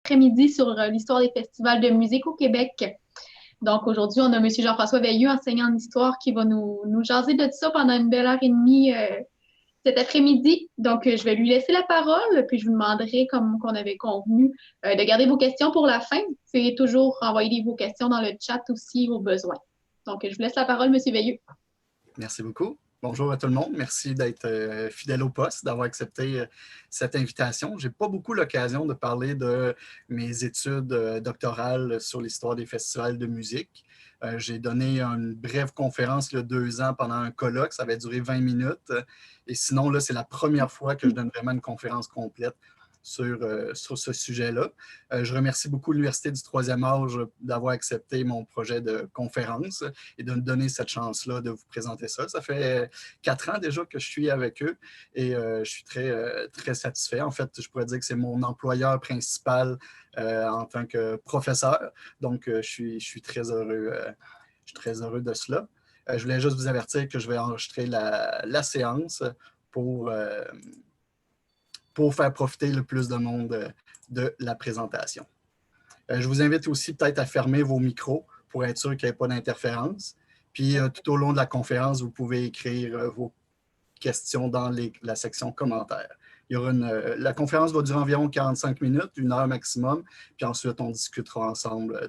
Après-midi sur l'histoire des festivals de musique au Québec. Donc aujourd'hui, on a M. Jean-François Veilleux, enseignant en histoire, qui va nous jaser de ça pendant une belle heure et demie cet après-midi. Donc je vais lui laisser la parole, puis je vous demanderai, comme qu'on avait convenu, de garder vos questions pour la fin. Vous pouvez toujours envoyer vos questions dans le chat aussi au besoin. Donc je vous laisse la parole, M. Veilleux. Merci beaucoup. Bonjour à tout le monde. Merci d'être fidèle au poste, d'avoir accepté cette invitation. Je n'ai pas beaucoup l'occasion de parler de mes études doctorales sur l'histoire des festivals de musique. J'ai donné une brève conférence il y a 2 ans pendant un colloque. Ça avait duré 20 minutes. Et sinon, là, c'est la première fois que je donne vraiment une conférence complète sur ce sujet-là. Je remercie beaucoup l'Université du Troisième Âge d'avoir accepté mon projet de conférence et de me donner cette chance-là de vous présenter ça. Ça fait 4 ans déjà que je suis avec eux et je suis très satisfait. En fait, je pourrais dire que c'est mon employeur principal en tant que professeur. Donc, je suis très heureux. Je suis très heureux de cela. Je voulais juste vous avertir que je vais enregistrer la séance pour faire profiter le plus de monde de la présentation. Je vous invite aussi peut-être à fermer vos micros pour être sûr qu'il n'y ait pas d'interférence. Puis tout au long de la conférence, vous pouvez écrire vos questions dans la section commentaires. La conférence va durer environ 45 minutes, 1 heure maximum, puis ensuite on discutera ensemble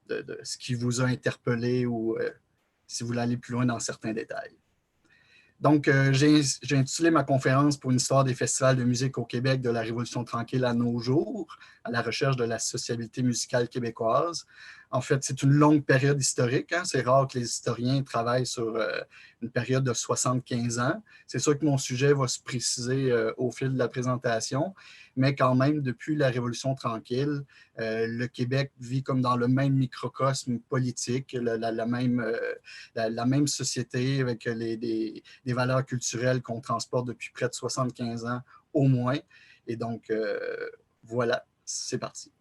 de ce qui vous a interpellé ou si vous voulez aller plus loin dans certains détails. Donc, j'ai intitulé ma conférence pour une histoire des festivals de musique au Québec de la Révolution tranquille à nos jours, à la recherche de la sociabilité musicale québécoise. En fait, c'est une longue période historique. Hein? C'est rare que les historiens travaillent sur une période de 75 ans. C'est sûr que mon sujet va se préciser au fil de la présentation, mais quand même, depuis la Révolution tranquille, le Québec vit comme dans le même microcosme politique, la même société avec des valeurs culturelles qu'on transporte depuis près de 75 ans au moins. Et donc, voilà, c'est parti.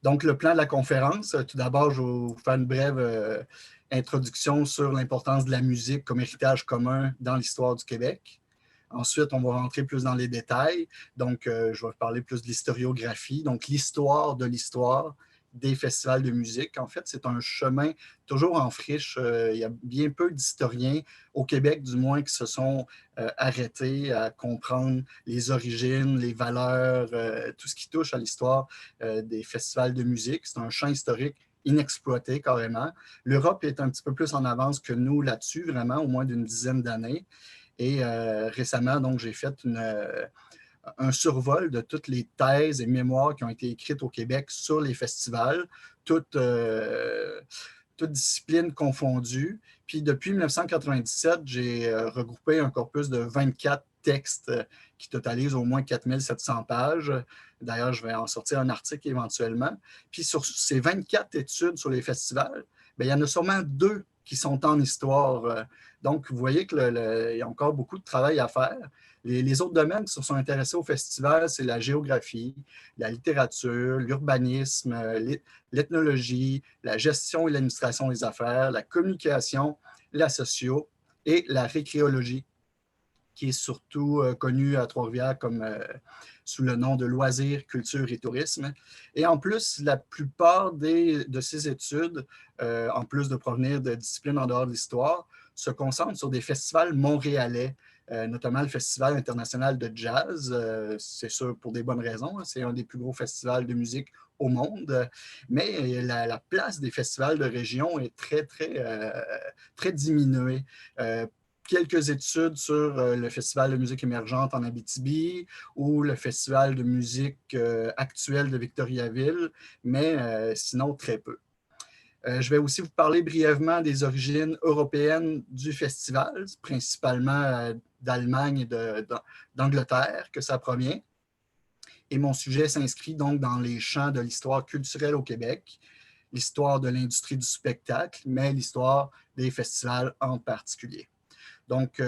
Donc, le plan de la conférence, tout d'abord, je vais vous faire une brève introduction sur l'importance de la musique comme héritage commun dans l'histoire du Québec. Ensuite, on va rentrer plus dans les détails. Donc, je vais parler plus de l'historiographie, donc l'histoire de l'histoire des festivals de musique. En fait, c'est un chemin toujours en friche. Il y a bien peu d'historiens, au Québec du moins, qui se sont arrêtés à comprendre les origines, les valeurs, tout ce qui touche à l'histoire des festivals de musique. C'est un champ historique inexploité carrément. L'Europe est un petit peu plus en avance que nous là-dessus, vraiment, au moins d'une dizaine d'années. Et récemment, donc, j'ai fait un survol de toutes les thèses et mémoires qui ont été écrites au Québec sur les festivals, toutes disciplines confondues. Puis depuis 1997, j'ai regroupé un corpus de 24 textes qui totalisent au moins 4700 pages. D'ailleurs, je vais en sortir un article éventuellement. Puis sur ces 24 études sur les festivals, bien, il y en a sûrement 2 qui sont en histoire. Donc, vous voyez qu'il y a encore beaucoup de travail à faire. Les autres domaines qui se sont intéressés au festival, c'est la géographie, la littérature, l'urbanisme, l'ethnologie, la gestion et l'administration des affaires, la communication, la socio et la récréologie, qui est surtout connue à Trois-Rivières comme sous le nom de loisirs, culture et tourisme. Et en plus, la plupart de ces études, en plus de provenir de disciplines en dehors de l'histoire, se concentrent sur des festivals montréalais, notamment le Festival international de jazz. C'est sûr pour des bonnes raisons. C'est un des plus gros festivals de musique au monde. Mais la place des festivals de région est très diminuée. Quelques études sur le Festival de musique émergente en Abitibi ou le Festival de musique actuel de Victoriaville, mais sinon très peu. Je vais aussi vous parler brièvement des origines européennes du festival, principalement d'Allemagne et d'Angleterre que ça provient. Et mon sujet s'inscrit donc dans les champs de l'histoire culturelle au Québec, l'histoire de l'industrie du spectacle, mais l'histoire des festivals en particulier. Donc,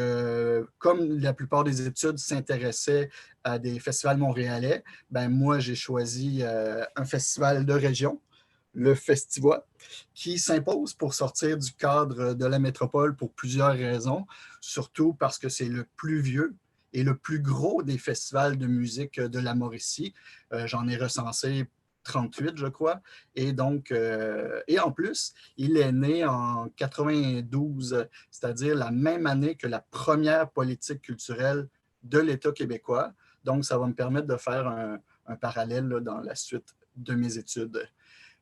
comme la plupart des études s'intéressaient à des festivals montréalais, ben moi, j'ai choisi un festival de région, le Festivois, qui s'impose pour sortir du cadre de la métropole pour plusieurs raisons, surtout parce que c'est le plus vieux est le plus gros des festivals de musique de la Mauricie. J'en ai recensé 38, je crois. Et donc, et en plus, il est né en 92, c'est-à-dire la même année que la première politique culturelle de l'État québécois. Donc, ça va me permettre de faire un parallèle là, dans la suite de mes études.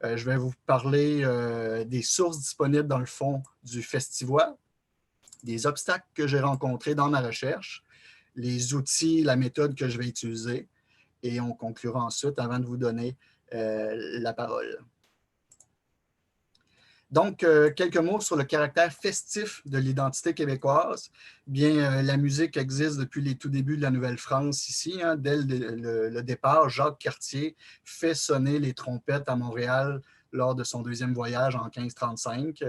Je vais vous parler des sources disponibles dans le fond du festival, des obstacles que j'ai rencontrés dans ma recherche, les outils, la méthode que je vais utiliser, et on conclura ensuite avant de vous donner la parole. Donc, quelques mots sur le caractère festif de l'identité québécoise. Bien, la musique existe depuis les tout débuts de la Nouvelle-France ici. Hein. Dès le départ, Jacques Cartier fait sonner les trompettes à Montréal lors de son deuxième voyage en 1535.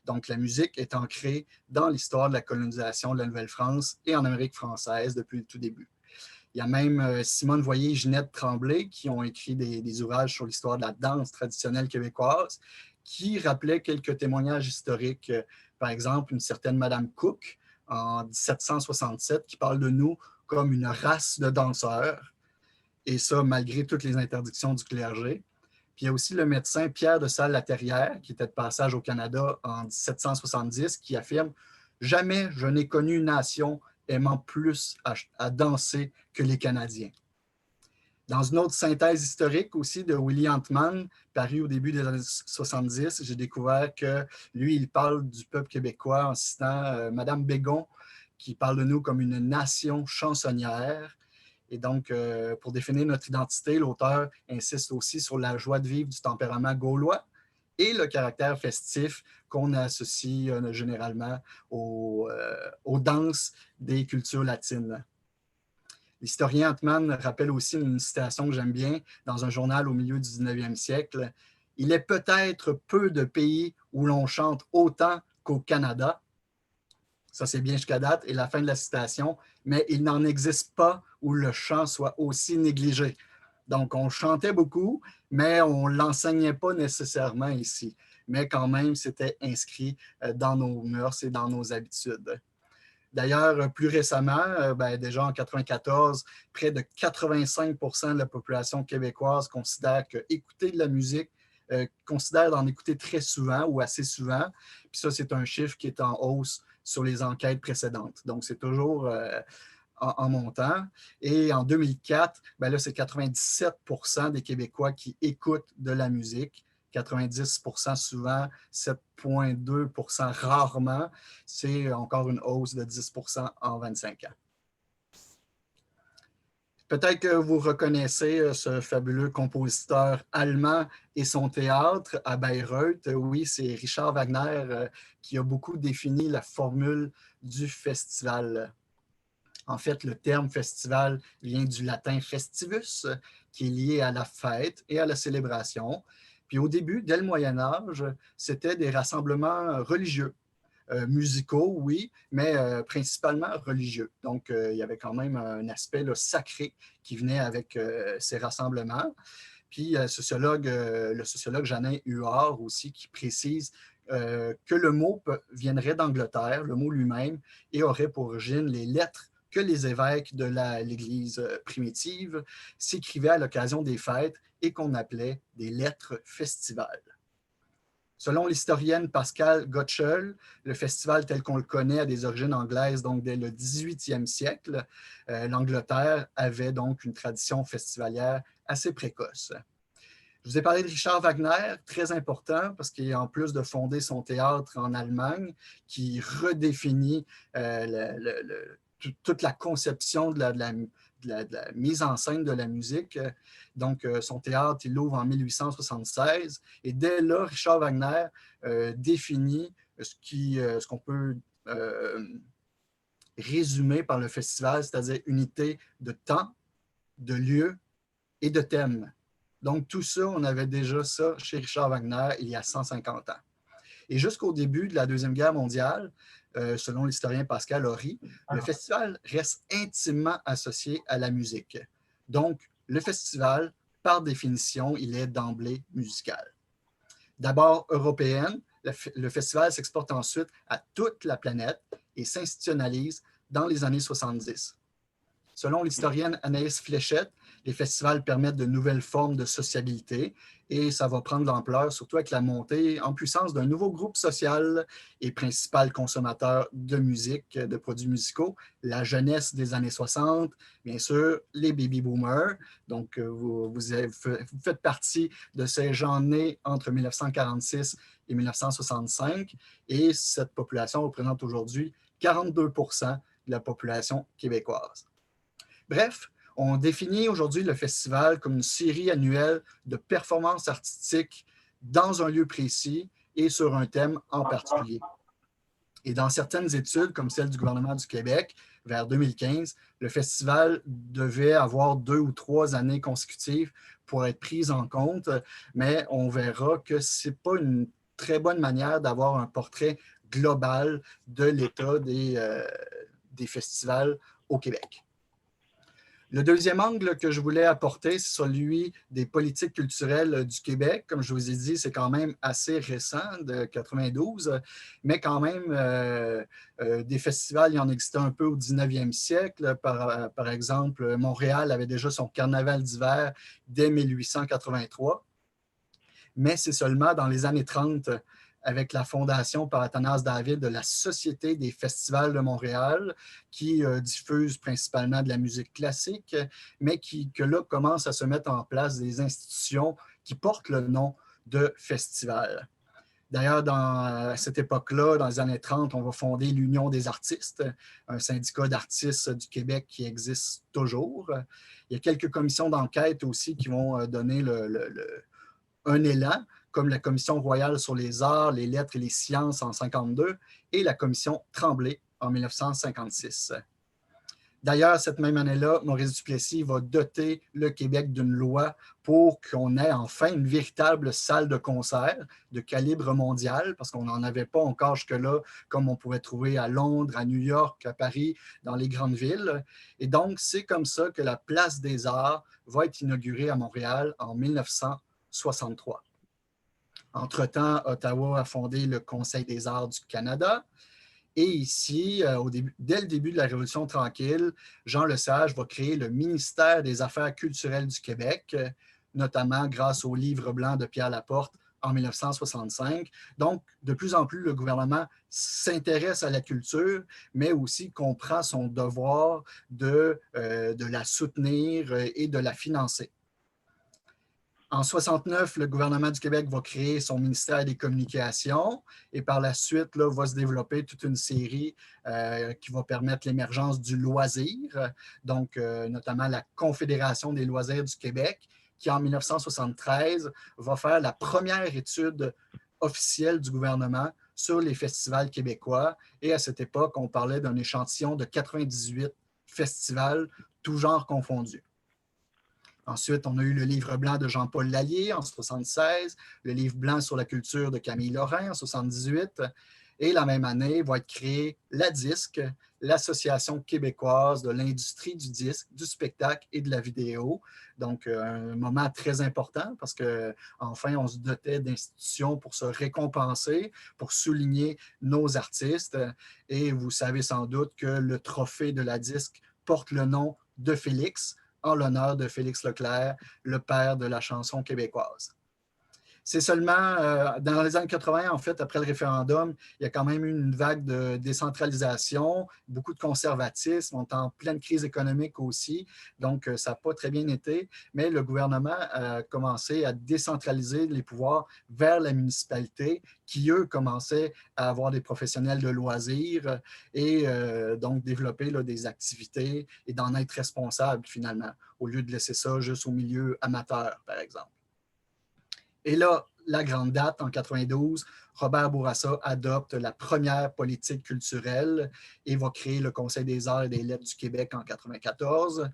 Donc, la musique est ancrée dans l'histoire de la colonisation de la Nouvelle-France et en Amérique française depuis le tout début. Il y a même Simone Voyer et Ginette Tremblay qui ont écrit des ouvrages sur l'histoire de la danse traditionnelle québécoise qui rappelaient quelques témoignages historiques. Par exemple, une certaine Madame Cook en 1767 qui parle de nous comme une race de danseurs, et ça malgré toutes les interdictions du clergé. Puis il y a aussi le médecin Pierre de Salles-Laterrière, qui était de passage au Canada en 1770, qui affirme « Jamais je n'ai connu une nation aimant plus à danser que les Canadiens ». Dans une autre synthèse historique aussi de Willy Antman, parue au début des années 70, j'ai découvert que lui, il parle du peuple québécois en citant Madame Bégon, qui parle de nous comme une nation chansonnière. Et donc, pour définir notre identité, l'auteur insiste aussi sur la joie de vivre du tempérament gaulois et le caractère festif qu'on associe généralement aux danses des cultures latines. L'historien Antman rappelle aussi une citation que j'aime bien dans un journal au milieu du 19e siècle. « Il est peut-être peu de pays où l'on chante autant qu'au Canada. » Ça, c'est bien jusqu'à date. Et la fin de la citation. « Mais il n'en existe pas où le chant soit aussi négligé. » Donc, on chantait beaucoup, mais on ne l'enseignait pas nécessairement ici. Mais quand même, c'était inscrit dans nos mœurs et dans nos habitudes. D'ailleurs, plus récemment, déjà en 1994, près de 85% de la population québécoise considère que écouter de la musique, considère d'en écouter très souvent ou assez souvent. Puis ça, c'est un chiffre qui est en hausse sur les enquêtes précédentes. Donc, c'est toujours en montant. Et en 2004, là, c'est 97% des Québécois qui écoutent de la musique. 90% souvent, 7,2% rarement. C'est encore une hausse de 10% en 25 ans. Peut-être que vous reconnaissez ce fabuleux compositeur allemand et son théâtre à Bayreuth. Oui, c'est Richard Wagner qui a beaucoup défini la formule du festival. En fait, le terme festival vient du latin festivus, qui est lié à la fête et à la célébration. Puis au début, dès le Moyen Âge, c'était des rassemblements religieux, musicaux, oui, mais principalement religieux. Donc, il y avait quand même un aspect là, sacré qui venait avec ces rassemblements. Puis, le sociologue Janin Huard aussi, qui précise que le mot viendrait d'Angleterre, le mot lui-même, et aurait pour origine les lettres que les évêques de l'Église primitive s'écrivaient à l'occasion des fêtes et qu'on appelait des lettres festivales. Selon l'historienne Pascale Gottschall, le festival tel qu'on le connaît a des origines anglaises, donc dès le 18e siècle. L'Angleterre avait donc une tradition festivalière assez précoce. Je vous ai parlé de Richard Wagner, très important, parce qu'en plus de fonder son théâtre en Allemagne, qui redéfinit toute la conception de la mise en scène de la musique. Donc, son théâtre, il l'ouvre en 1876. Et dès là, Richard Wagner définit ce qu'on peut résumer par le festival, c'est-à-dire unité de temps, de lieu et de thème. Donc, tout ça, on avait déjà ça chez Richard Wagner il y a 150 ans. Et jusqu'au début de la Deuxième Guerre mondiale, selon l'historien Pascal Horry, le festival reste intimement associé à la musique. Donc, le festival, par définition, il est d'emblée musical. D'abord européenne, le festival s'exporte ensuite à toute la planète et s'institutionnalise dans les années 70. Selon l'historienne Anaïs Fléchette, les festivals permettent de nouvelles formes de sociabilité et ça va prendre de l'ampleur, surtout avec la montée en puissance d'un nouveau groupe social et principal consommateur de musique, de produits musicaux, la jeunesse des années 60, bien sûr, les baby boomers. Donc, vous faites partie de ces gens nés entre 1946 et 1965 et cette population représente aujourd'hui 42 % de la population québécoise. Bref, on définit aujourd'hui le festival comme une série annuelle de performances artistiques dans un lieu précis et sur un thème en particulier. Et dans certaines études, comme celle du gouvernement du Québec, vers 2015, le festival devait avoir 2 ou 3 années consécutives pour être pris en compte, mais on verra que ce n'est pas une très bonne manière d'avoir un portrait global de l'état des festivals au Québec. Le deuxième angle que je voulais apporter, c'est celui des politiques culturelles du Québec. Comme je vous ai dit, c'est quand même assez récent, de 92, mais quand même, des festivals, il y en existait un peu au 19e siècle. Par exemple, Montréal avait déjà son carnaval d'hiver dès 1883, mais c'est seulement dans les années 30 avec la fondation par Athanase David de la Société des festivals de Montréal, qui diffuse principalement de la musique classique, mais que là commence à se mettre en place des institutions qui portent le nom de festival. D'ailleurs, à cette époque-là, dans les années 30, on va fonder l'Union des artistes, un syndicat d'artistes du Québec qui existe toujours. Il y a quelques commissions d'enquête aussi qui vont donner un élan, comme la Commission royale sur les arts, les lettres et les sciences en 1952 et la Commission Tremblay en 1956. D'ailleurs, cette même année-là, Maurice Duplessis va doter le Québec d'une loi pour qu'on ait enfin une véritable salle de concert de calibre mondial, parce qu'on n'en avait pas encore jusque-là, comme on pouvait trouver à Londres, à New York, à Paris, dans les grandes villes. Et donc, c'est comme ça que la Place des Arts va être inaugurée à Montréal en 1963. Entre-temps, Ottawa a fondé le Conseil des arts du Canada. Et ici, dès le début de la Révolution tranquille, Jean Lesage va créer le ministère des Affaires culturelles du Québec, notamment grâce au livre blanc de Pierre Laporte en 1965. Donc, de plus en plus, le gouvernement s'intéresse à la culture, mais aussi comprend son devoir de la soutenir et de la financer. En 1969, le gouvernement du Québec va créer son ministère des Communications et par la suite, là, va se développer toute une série qui va permettre l'émergence du loisir, donc notamment la Confédération des loisirs du Québec, qui en 1973 va faire la première étude officielle du gouvernement sur les festivals québécois. Et à cette époque, on parlait d'un échantillon de 98 festivals, tous genres confondus. Ensuite, on a eu le livre blanc de Jean-Paul Lallier en 1976, le livre blanc sur la culture de Camille Lorrain en 1978. Et la même année va être créée l'ADISC, l'Association québécoise de l'industrie du disque, du spectacle et de la vidéo. Donc, un moment très important parce qu'enfin, on se dotait d'institutions pour se récompenser, pour souligner nos artistes. Et vous savez sans doute que le trophée de l'ADISC porte le nom de Félix, en l'honneur de Félix Leclerc, le père de la chanson québécoise. C'est seulement dans les années 80, en fait, après le référendum, il y a quand même eu une vague de décentralisation, beaucoup de conservatisme, on est en pleine crise économique aussi, donc ça n'a pas très bien été, mais le gouvernement a commencé à décentraliser les pouvoirs vers la municipalité, qui, eux, commençaient à avoir des professionnels de loisirs et donc développer là, des activités et d'en être responsable finalement, au lieu de laisser ça juste au milieu amateur, par exemple. Et là, la grande date, en 92, Robert Bourassa adopte la première politique culturelle et va créer le Conseil des arts et des lettres du Québec en 94.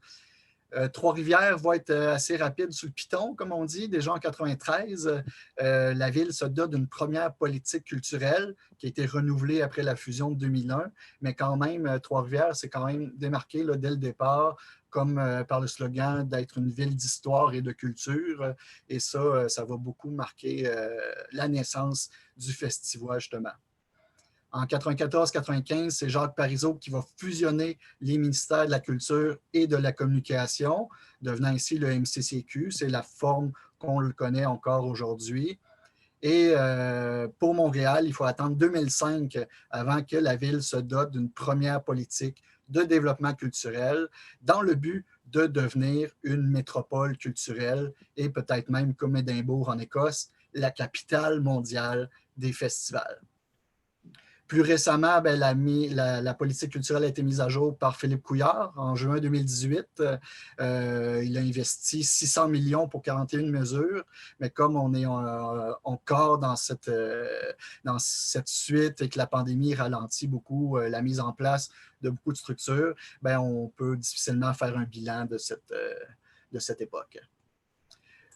Trois-Rivières va être assez rapide sur le piton, comme on dit. Déjà en 93, la ville se dote d'une première politique culturelle qui a été renouvelée après la fusion de 2001. Mais quand même, Trois-Rivières s'est quand même démarqué là, dès le départ, comme par le slogan d'être une ville d'histoire et de culture. Et ça va beaucoup marquer la naissance du festival, justement. En 94-95, c'est Jacques Parizeau qui va fusionner les ministères de la Culture et de la Communication, devenant ainsi le MCCQ. C'est la forme qu'on le connaît encore aujourd'hui. Et pour Montréal, il faut attendre 2005 avant que la ville se dote d'une première politique de développement culturel dans le but de devenir une métropole culturelle et peut-être même comme Édimbourg en Écosse, la capitale mondiale des festivals. Plus récemment, ben, la politique culturelle a été mise à jour par Philippe Couillard en juin 2018. Il a investi 600 millions pour 41 mesures, mais comme on est encore dans cette suite et que la pandémie ralentit beaucoup la mise en place de beaucoup de structures, ben, on peut difficilement faire un bilan de cette époque.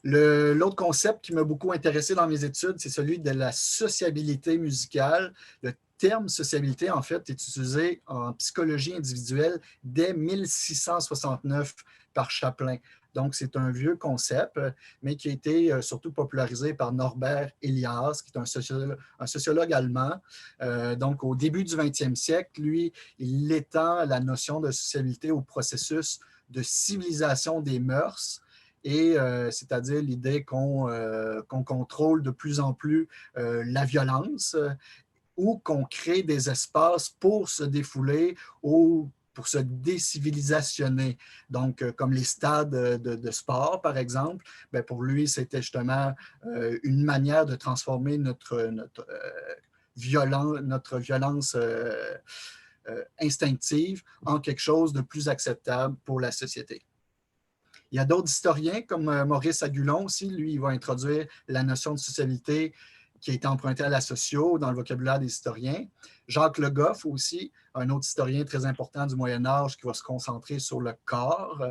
L'autre concept qui m'a beaucoup intéressé dans mes études, c'est celui de la sociabilité musicale. Le terme sociabilité, en fait, est utilisé en psychologie individuelle dès 1669 par Chaplin. Donc, c'est un vieux concept, mais qui a été surtout popularisé par Norbert Elias, qui est un sociologue allemand. Donc, au début du 20e siècle, lui, il étend la notion de sociabilité au processus de civilisation des mœurs, et c'est-à-dire l'idée qu'on contrôle de plus en plus la violence ou qu'on crée des espaces pour se défouler ou pour se décivilisationner. Donc, comme les stades de sport, par exemple, bien, pour lui, c'était justement une manière de transformer notre violence instinctive en quelque chose de plus acceptable pour la société. Il y a d'autres historiens, comme Maurice Agulon aussi, lui, il va introduire la notion de sociabilité qui a été empruntée à la socio dans le vocabulaire des historiens. Jacques Le Goff aussi, un autre historien très important du Moyen-Âge qui va se concentrer sur le corps.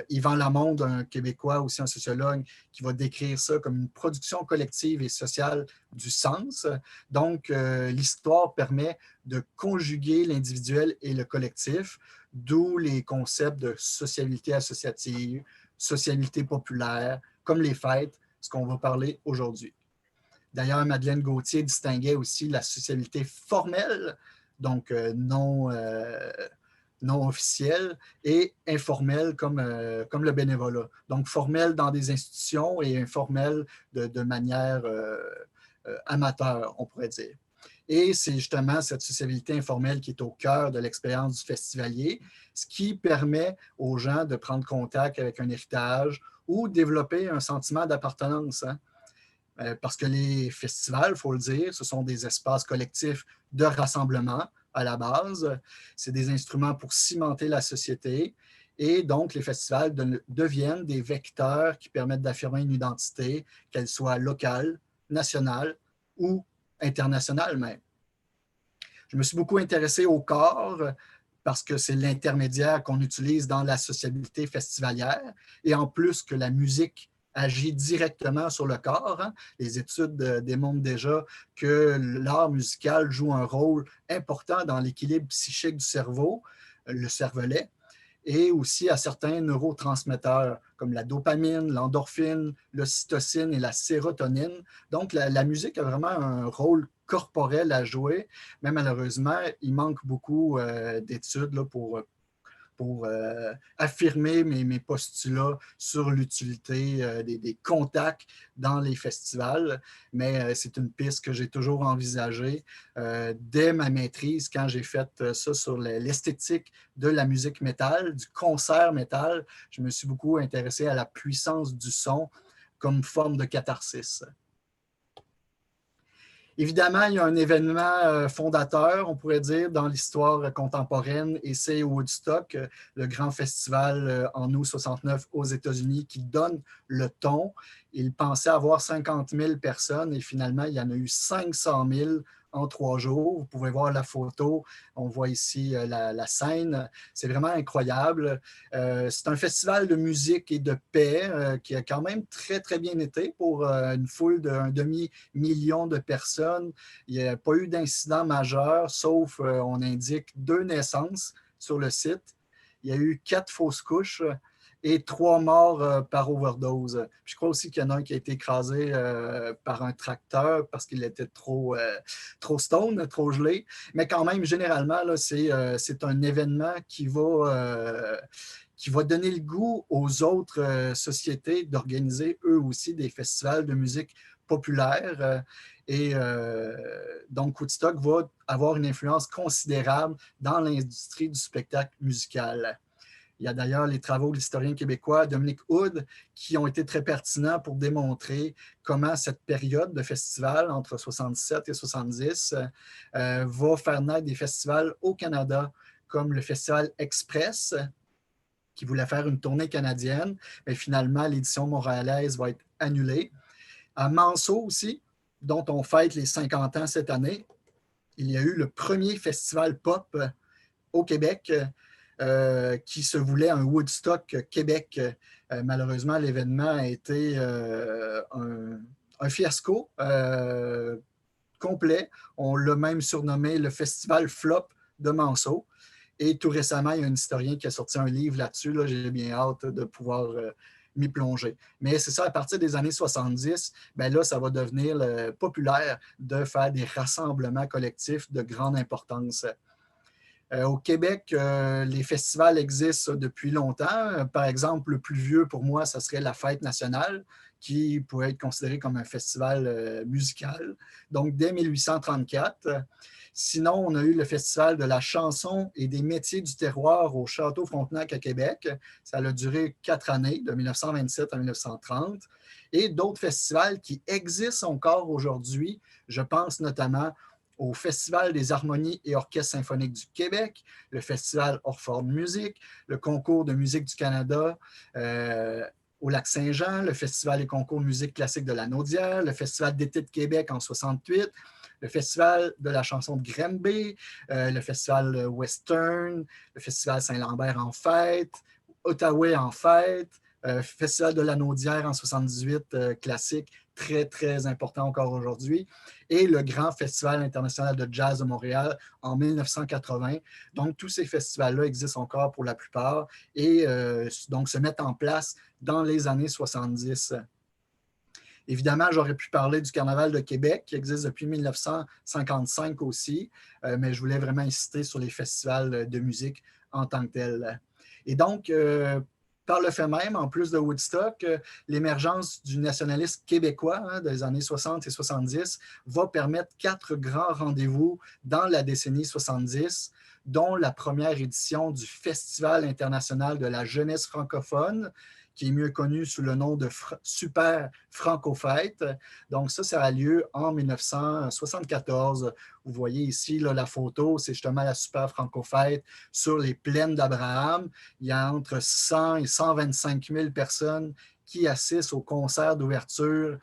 Yvan Lamonde, un Québécois, aussi un sociologue, qui va décrire ça comme une production collective et sociale du sens. Donc, l'histoire permet de conjuguer l'individuel et le collectif, d'où les concepts de sociabilité associative, sociabilité populaire, comme les fêtes, ce qu'on va parler aujourd'hui. D'ailleurs, Madeleine Gauthier distinguait aussi la sociabilité formelle, donc non officielle, et informelle comme le bénévolat. Donc, formelle dans des institutions et informelle de manière amateur, on pourrait dire. Et c'est justement cette sociabilité informelle qui est au cœur de l'expérience du festivalier, ce qui permet aux gens de prendre contact avec un héritage ou développer un sentiment d'appartenance. Parce que les festivals, il faut le dire, ce sont des espaces collectifs de rassemblement à la base. C'est des instruments pour cimenter la société. Et donc, les festivals deviennent des vecteurs qui permettent d'affirmer une identité, qu'elle soit locale, nationale ou internationale même. Je me suis beaucoup intéressé au corps parce que c'est l'intermédiaire qu'on utilise dans la sociabilité festivalière. Et en plus que la musique agit directement sur le corps. Les études démontrent déjà que l'art musical joue un rôle important dans l'équilibre psychique du cerveau, le cervelet, et aussi à certains neurotransmetteurs comme la dopamine, l'endorphine, l'ocytocine et la sérotonine. Donc, la musique a vraiment un rôle corporel à jouer, mais malheureusement, il manque beaucoup d'études là, pour affirmer mes postulats sur l'utilité des contacts dans les festivals, mais c'est une piste que j'ai toujours envisagée dès ma maîtrise, quand j'ai fait ça sur l'esthétique de la musique métal, du concert métal. Je me suis beaucoup intéressé à la puissance du son comme forme de catharsis. Évidemment, il y a un événement fondateur, on pourrait dire, dans l'histoire contemporaine, et c'est Woodstock, le grand festival en août 69 aux États-Unis, qui donne le ton. Il pensait avoir 50 000 personnes et finalement, il y en a eu 500 000 en 3 jours. Vous pouvez voir la photo. On voit ici la scène. C'est vraiment incroyable. C'est un festival de musique et de paix qui a quand même très, très bien été pour une foule d'un demi-million de personnes. Il n'y a pas eu d'incident majeur, sauf, on indique, 2 naissances sur le site. Il y a eu 4 fausses couches et 3 morts par overdose. Puis je crois aussi qu'il y en a un qui a été écrasé par un tracteur parce qu'il était trop stone, trop gelé. Mais quand même, généralement, là, c'est un événement qui va donner le goût aux autres sociétés d'organiser eux aussi des festivals de musique populaire. Donc, Woodstock va avoir une influence considérable dans l'industrie du spectacle musical. Il y a d'ailleurs les travaux de l'historien québécois Dominique Hood qui ont été très pertinents pour démontrer comment cette période de festival entre 67 et 70 va faire naître des festivals au Canada comme le Festival Express qui voulait faire une tournée canadienne, mais finalement l'édition montréalaise va être annulée. À Manceau aussi, dont on fête les 50 ans cette année, il y a eu le premier festival pop au Québec qui se voulait un Woodstock Québec. Malheureusement, l'événement a été un fiasco complet. On l'a même surnommé le Festival Flop de Manceau. Et tout récemment, il y a un historien qui a sorti un livre là-dessus. Là, j'ai bien hâte de pouvoir m'y plonger. Mais c'est ça, à partir des années 70, ben là, ça va devenir populaire de faire des rassemblements collectifs de grande importance. Au Québec, les festivals existent depuis longtemps. Par exemple, le plus vieux pour moi, ça serait la Fête nationale, qui pourrait être considéré comme un festival musical. Donc, dès 1834. Sinon, on a eu le Festival de la chanson et des métiers du terroir au Château Frontenac à Québec. Ça a duré 4 années, de 1927 à 1930. Et d'autres festivals qui existent encore aujourd'hui. Je pense notamment au Festival des harmonies et orchestres symphoniques du Québec, le Festival Orford Musique, le Concours de musique du Canada au Lac-Saint-Jean, le Festival et concours de musique classique de la Naudière, le Festival d'été de Québec en 68, le Festival de la chanson de Granby, le Festival Western, le Festival Saint-Lambert en fête, Ottawa en fête, Festival de la Naudière en 78, classique, très, très important encore aujourd'hui, et le Grand Festival international de jazz de Montréal en 1980. Donc, tous ces festivals-là existent encore pour la plupart et donc se mettent en place dans les années 70. Évidemment, j'aurais pu parler du Carnaval de Québec, qui existe depuis 1955 aussi, mais je voulais vraiment insister sur les festivals de musique en tant que tels. Et donc, par le fait même, en plus de Woodstock, l'émergence du nationalisme québécois des années 60 et 70 va permettre 4 grands rendez-vous dans la décennie 70, dont la première édition du Festival international de la jeunesse francophone, qui est mieux connu sous le nom de Super Franco-Fête. Donc ça a lieu en 1974. Vous voyez ici là, la photo, c'est justement la Super Franco-Fête sur les plaines d'Abraham. Il y a entre 100 et 125 000 personnes qui assistent au concert d'ouverture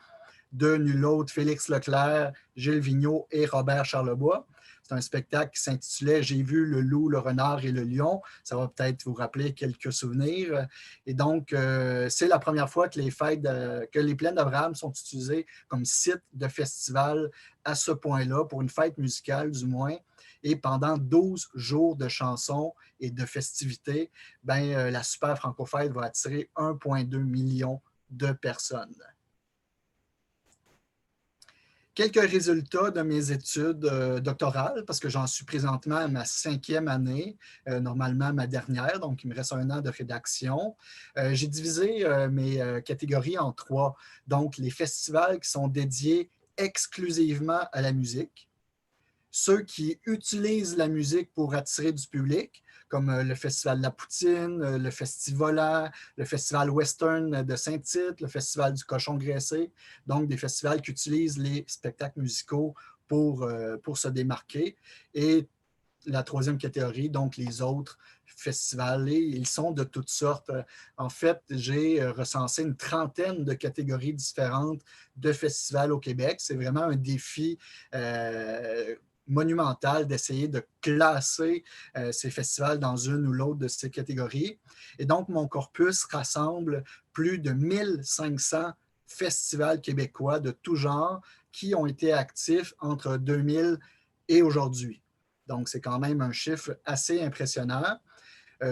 de nul autre Félix Leclerc, Gilles Vigneault et Robert Charlebois. C'est un spectacle qui s'intitulait « J'ai vu le loup, le renard et le lion ». Ça va peut-être vous rappeler quelques souvenirs. Et donc, c'est la première fois que les plaines d'Abraham sont utilisées comme site de festival à ce point-là, pour une fête musicale du moins. Et pendant 12 jours de chansons et de festivités, la Super Franco-Fête va attirer 1,2 million de personnes. Quelques résultats de mes études doctorales, parce que j'en suis présentement à ma 5e année, normalement ma dernière, donc il me reste 1 an de rédaction. J'ai divisé mes catégories en 3. Donc, les festivals qui sont dédiés exclusivement à la musique, ceux qui utilisent la musique pour attirer du public, comme le Festival de la Poutine, le Festivola, le Festival Western de Saint-Tite, le Festival du Cochon Graissé, donc des festivals qui utilisent les spectacles musicaux pour se démarquer. Et la 3e catégorie, donc les autres festivals, ils sont de toutes sortes. En fait, j'ai recensé une 30aine de catégories différentes de festivals au Québec. C'est vraiment un défi monumental d'essayer de classer ces festivals dans une ou l'autre de ces catégories. Et donc, mon corpus rassemble plus de 1500 festivals québécois de tout genre qui ont été actifs entre 2000 et aujourd'hui. Donc, c'est quand même un chiffre assez impressionnant.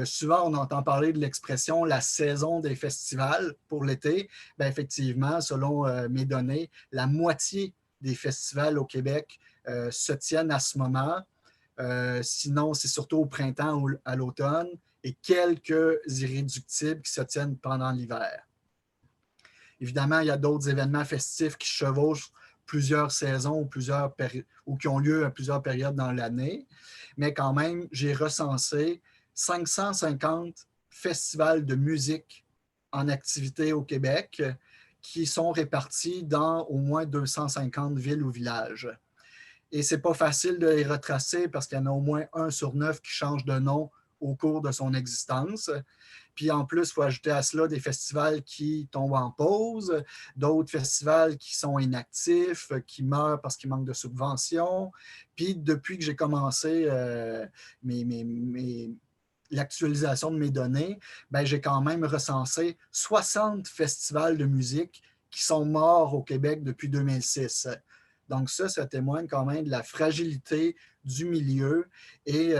Souvent, on entend parler de l'expression la saison des festivals pour l'été. Bien, effectivement, selon mes données, la moitié des festivals au Québec se tiennent à ce moment. Sinon, c'est surtout au printemps ou à l'automne et quelques irréductibles qui se tiennent pendant l'hiver. Évidemment, il y a d'autres événements festifs qui chevauchent plusieurs saisons ou qui ont lieu à plusieurs périodes dans l'année. Mais quand même, j'ai recensé 550 festivals de musique en activité au Québec qui sont répartis dans au moins 250 villes ou villages. Et ce n'est pas facile de les retracer parce qu'il y en a au moins 1 sur 9 qui change de nom au cours de son existence. Puis en plus, il faut ajouter à cela des festivals qui tombent en pause, d'autres festivals qui sont inactifs, qui meurent parce qu'ils manquent de subventions. Puis depuis que j'ai commencé l'actualisation de mes données, ben, j'ai quand même recensé 60 festivals de musique qui sont morts au Québec depuis 2006. Donc ça témoigne quand même de la fragilité du milieu et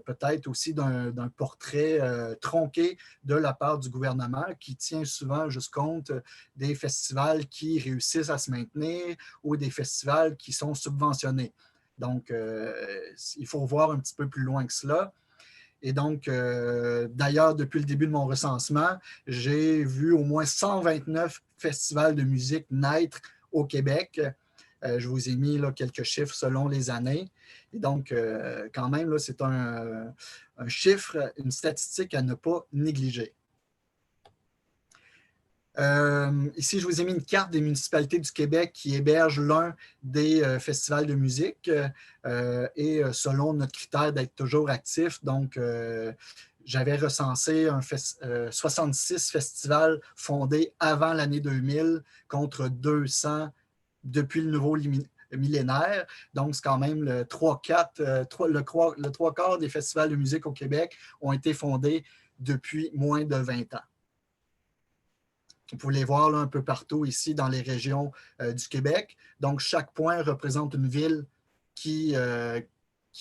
peut-être aussi d'un portrait tronqué de la part du gouvernement qui tient souvent juste compte des festivals qui réussissent à se maintenir ou des festivals qui sont subventionnés. Donc, il faut voir un petit peu plus loin que cela. Et donc, d'ailleurs, depuis le début de mon recensement, j'ai vu au moins 129 festivals de musique naître au Québec. Je vous ai mis là, quelques chiffres selon les années. Et donc, quand même, là, c'est un chiffre, une statistique à ne pas négliger. Ici, je vous ai mis une carte des municipalités du Québec qui hébergent l'un des festivals de musique et selon notre critère d'être toujours actif. Donc, j'avais recensé 66 festivals fondés avant l'année 2000 contre 200 depuis le nouveau millénaire. Donc, c'est quand même le 3/4 des festivals de musique au Québec ont été fondés depuis moins de 20 ans. Vous pouvez les voir là, un peu partout ici dans les régions du Québec. Donc, chaque point représente une ville qui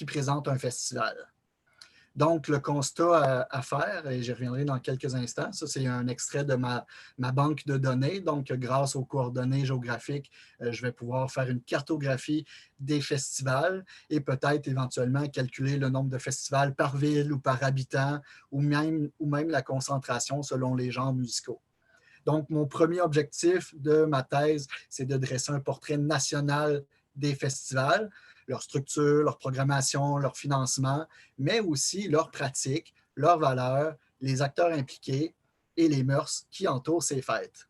présente un festival. Donc, le constat à faire, et j'y reviendrai dans quelques instants, ça c'est un extrait de ma banque de données. Donc, grâce aux coordonnées géographiques, je vais pouvoir faire une cartographie des festivals et peut-être éventuellement calculer le nombre de festivals par ville ou par habitant ou même la concentration selon les genres musicaux. Donc, mon premier objectif de ma thèse, c'est de dresser un portrait national des festivals, leur structure, leur programmation, leur financement, mais aussi leurs pratiques, leurs valeurs, les acteurs impliqués et les mœurs qui entourent ces fêtes.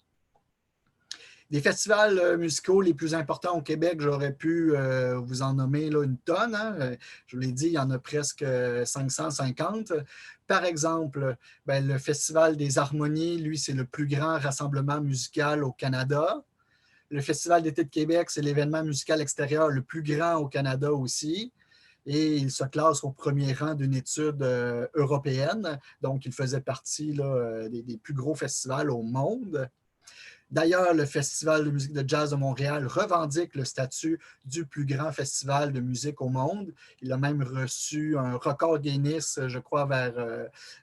Des festivals musicaux les plus importants au Québec, j'aurais pu vous en nommer là, une tonne. Hein. Je vous l'ai dit, il y en a presque 550. Par exemple, ben, le Festival des Harmonies, lui, c'est le plus grand rassemblement musical au Canada. Le Festival d'été de Québec, c'est l'événement musical extérieur le plus grand au Canada aussi. Et il se classe au premier rang d'une étude européenne. Donc, il faisait partie là, des plus gros festivals au monde. D'ailleurs, le Festival de musique de jazz de Montréal revendique le statut du plus grand festival de musique au monde. Il a même reçu un record Guinness, je crois, vers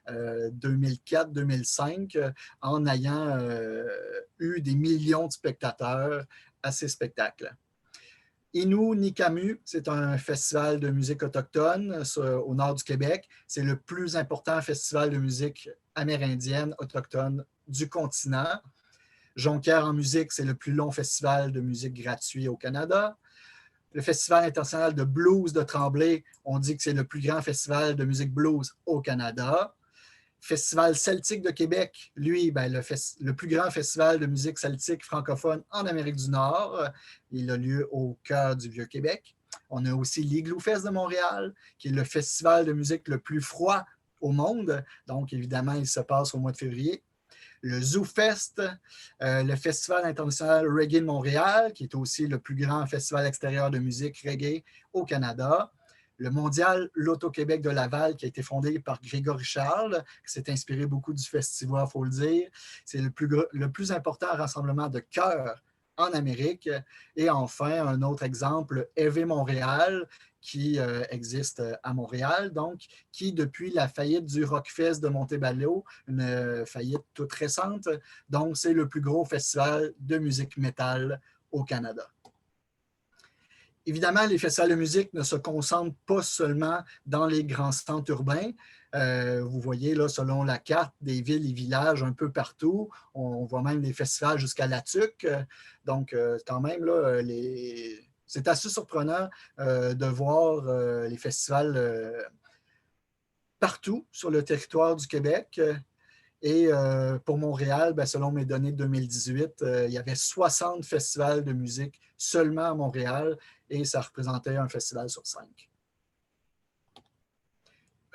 2004-2005, en ayant eu des millions de spectateurs à ces spectacles. Innu Nikamu, c'est un festival de musique autochtone au nord du Québec. C'est le plus important festival de musique amérindienne autochtone du continent. Jonquière en musique, c'est le plus long festival de musique gratuit au Canada. Le Festival international de blues de Tremblay, on dit que c'est le plus grand festival de musique blues au Canada. Festival celtique de Québec, lui, ben, le plus grand festival de musique celtique francophone en Amérique du Nord. Il a lieu au cœur du Vieux-Québec. On a aussi l'Igloo Fest de Montréal, qui est le festival de musique le plus froid au monde. Donc, évidemment, il se passe au mois de février. Le Zoo Fest, le Festival international Reggae de Montréal, qui est aussi le plus grand festival extérieur de musique reggae au Canada. Le Mondial Loto-Québec de Laval, qui a été fondé par Grégory Charles, qui s'est inspiré beaucoup du festival, il faut le dire. C'est le plus important rassemblement de chœurs en Amérique. Et enfin, un autre exemple, EV Montréal, qui existe à Montréal, donc qui, depuis la faillite du Rockfest de Montebello, une faillite toute récente, donc c'est le plus gros festival de musique métal au Canada. Évidemment, les festivals de musique ne se concentrent pas seulement dans les grands centres urbains. Vous voyez, là, selon la carte, des villes et villages un peu partout. On voit même des festivals jusqu'à La Tuque. Donc, quand même, là, c'est assez surprenant de voir les festivals partout sur le territoire du Québec. Et pour Montréal, ben, selon mes données de 2018, il y avait 60 festivals de musique seulement à Montréal et ça représentait un festival sur 5.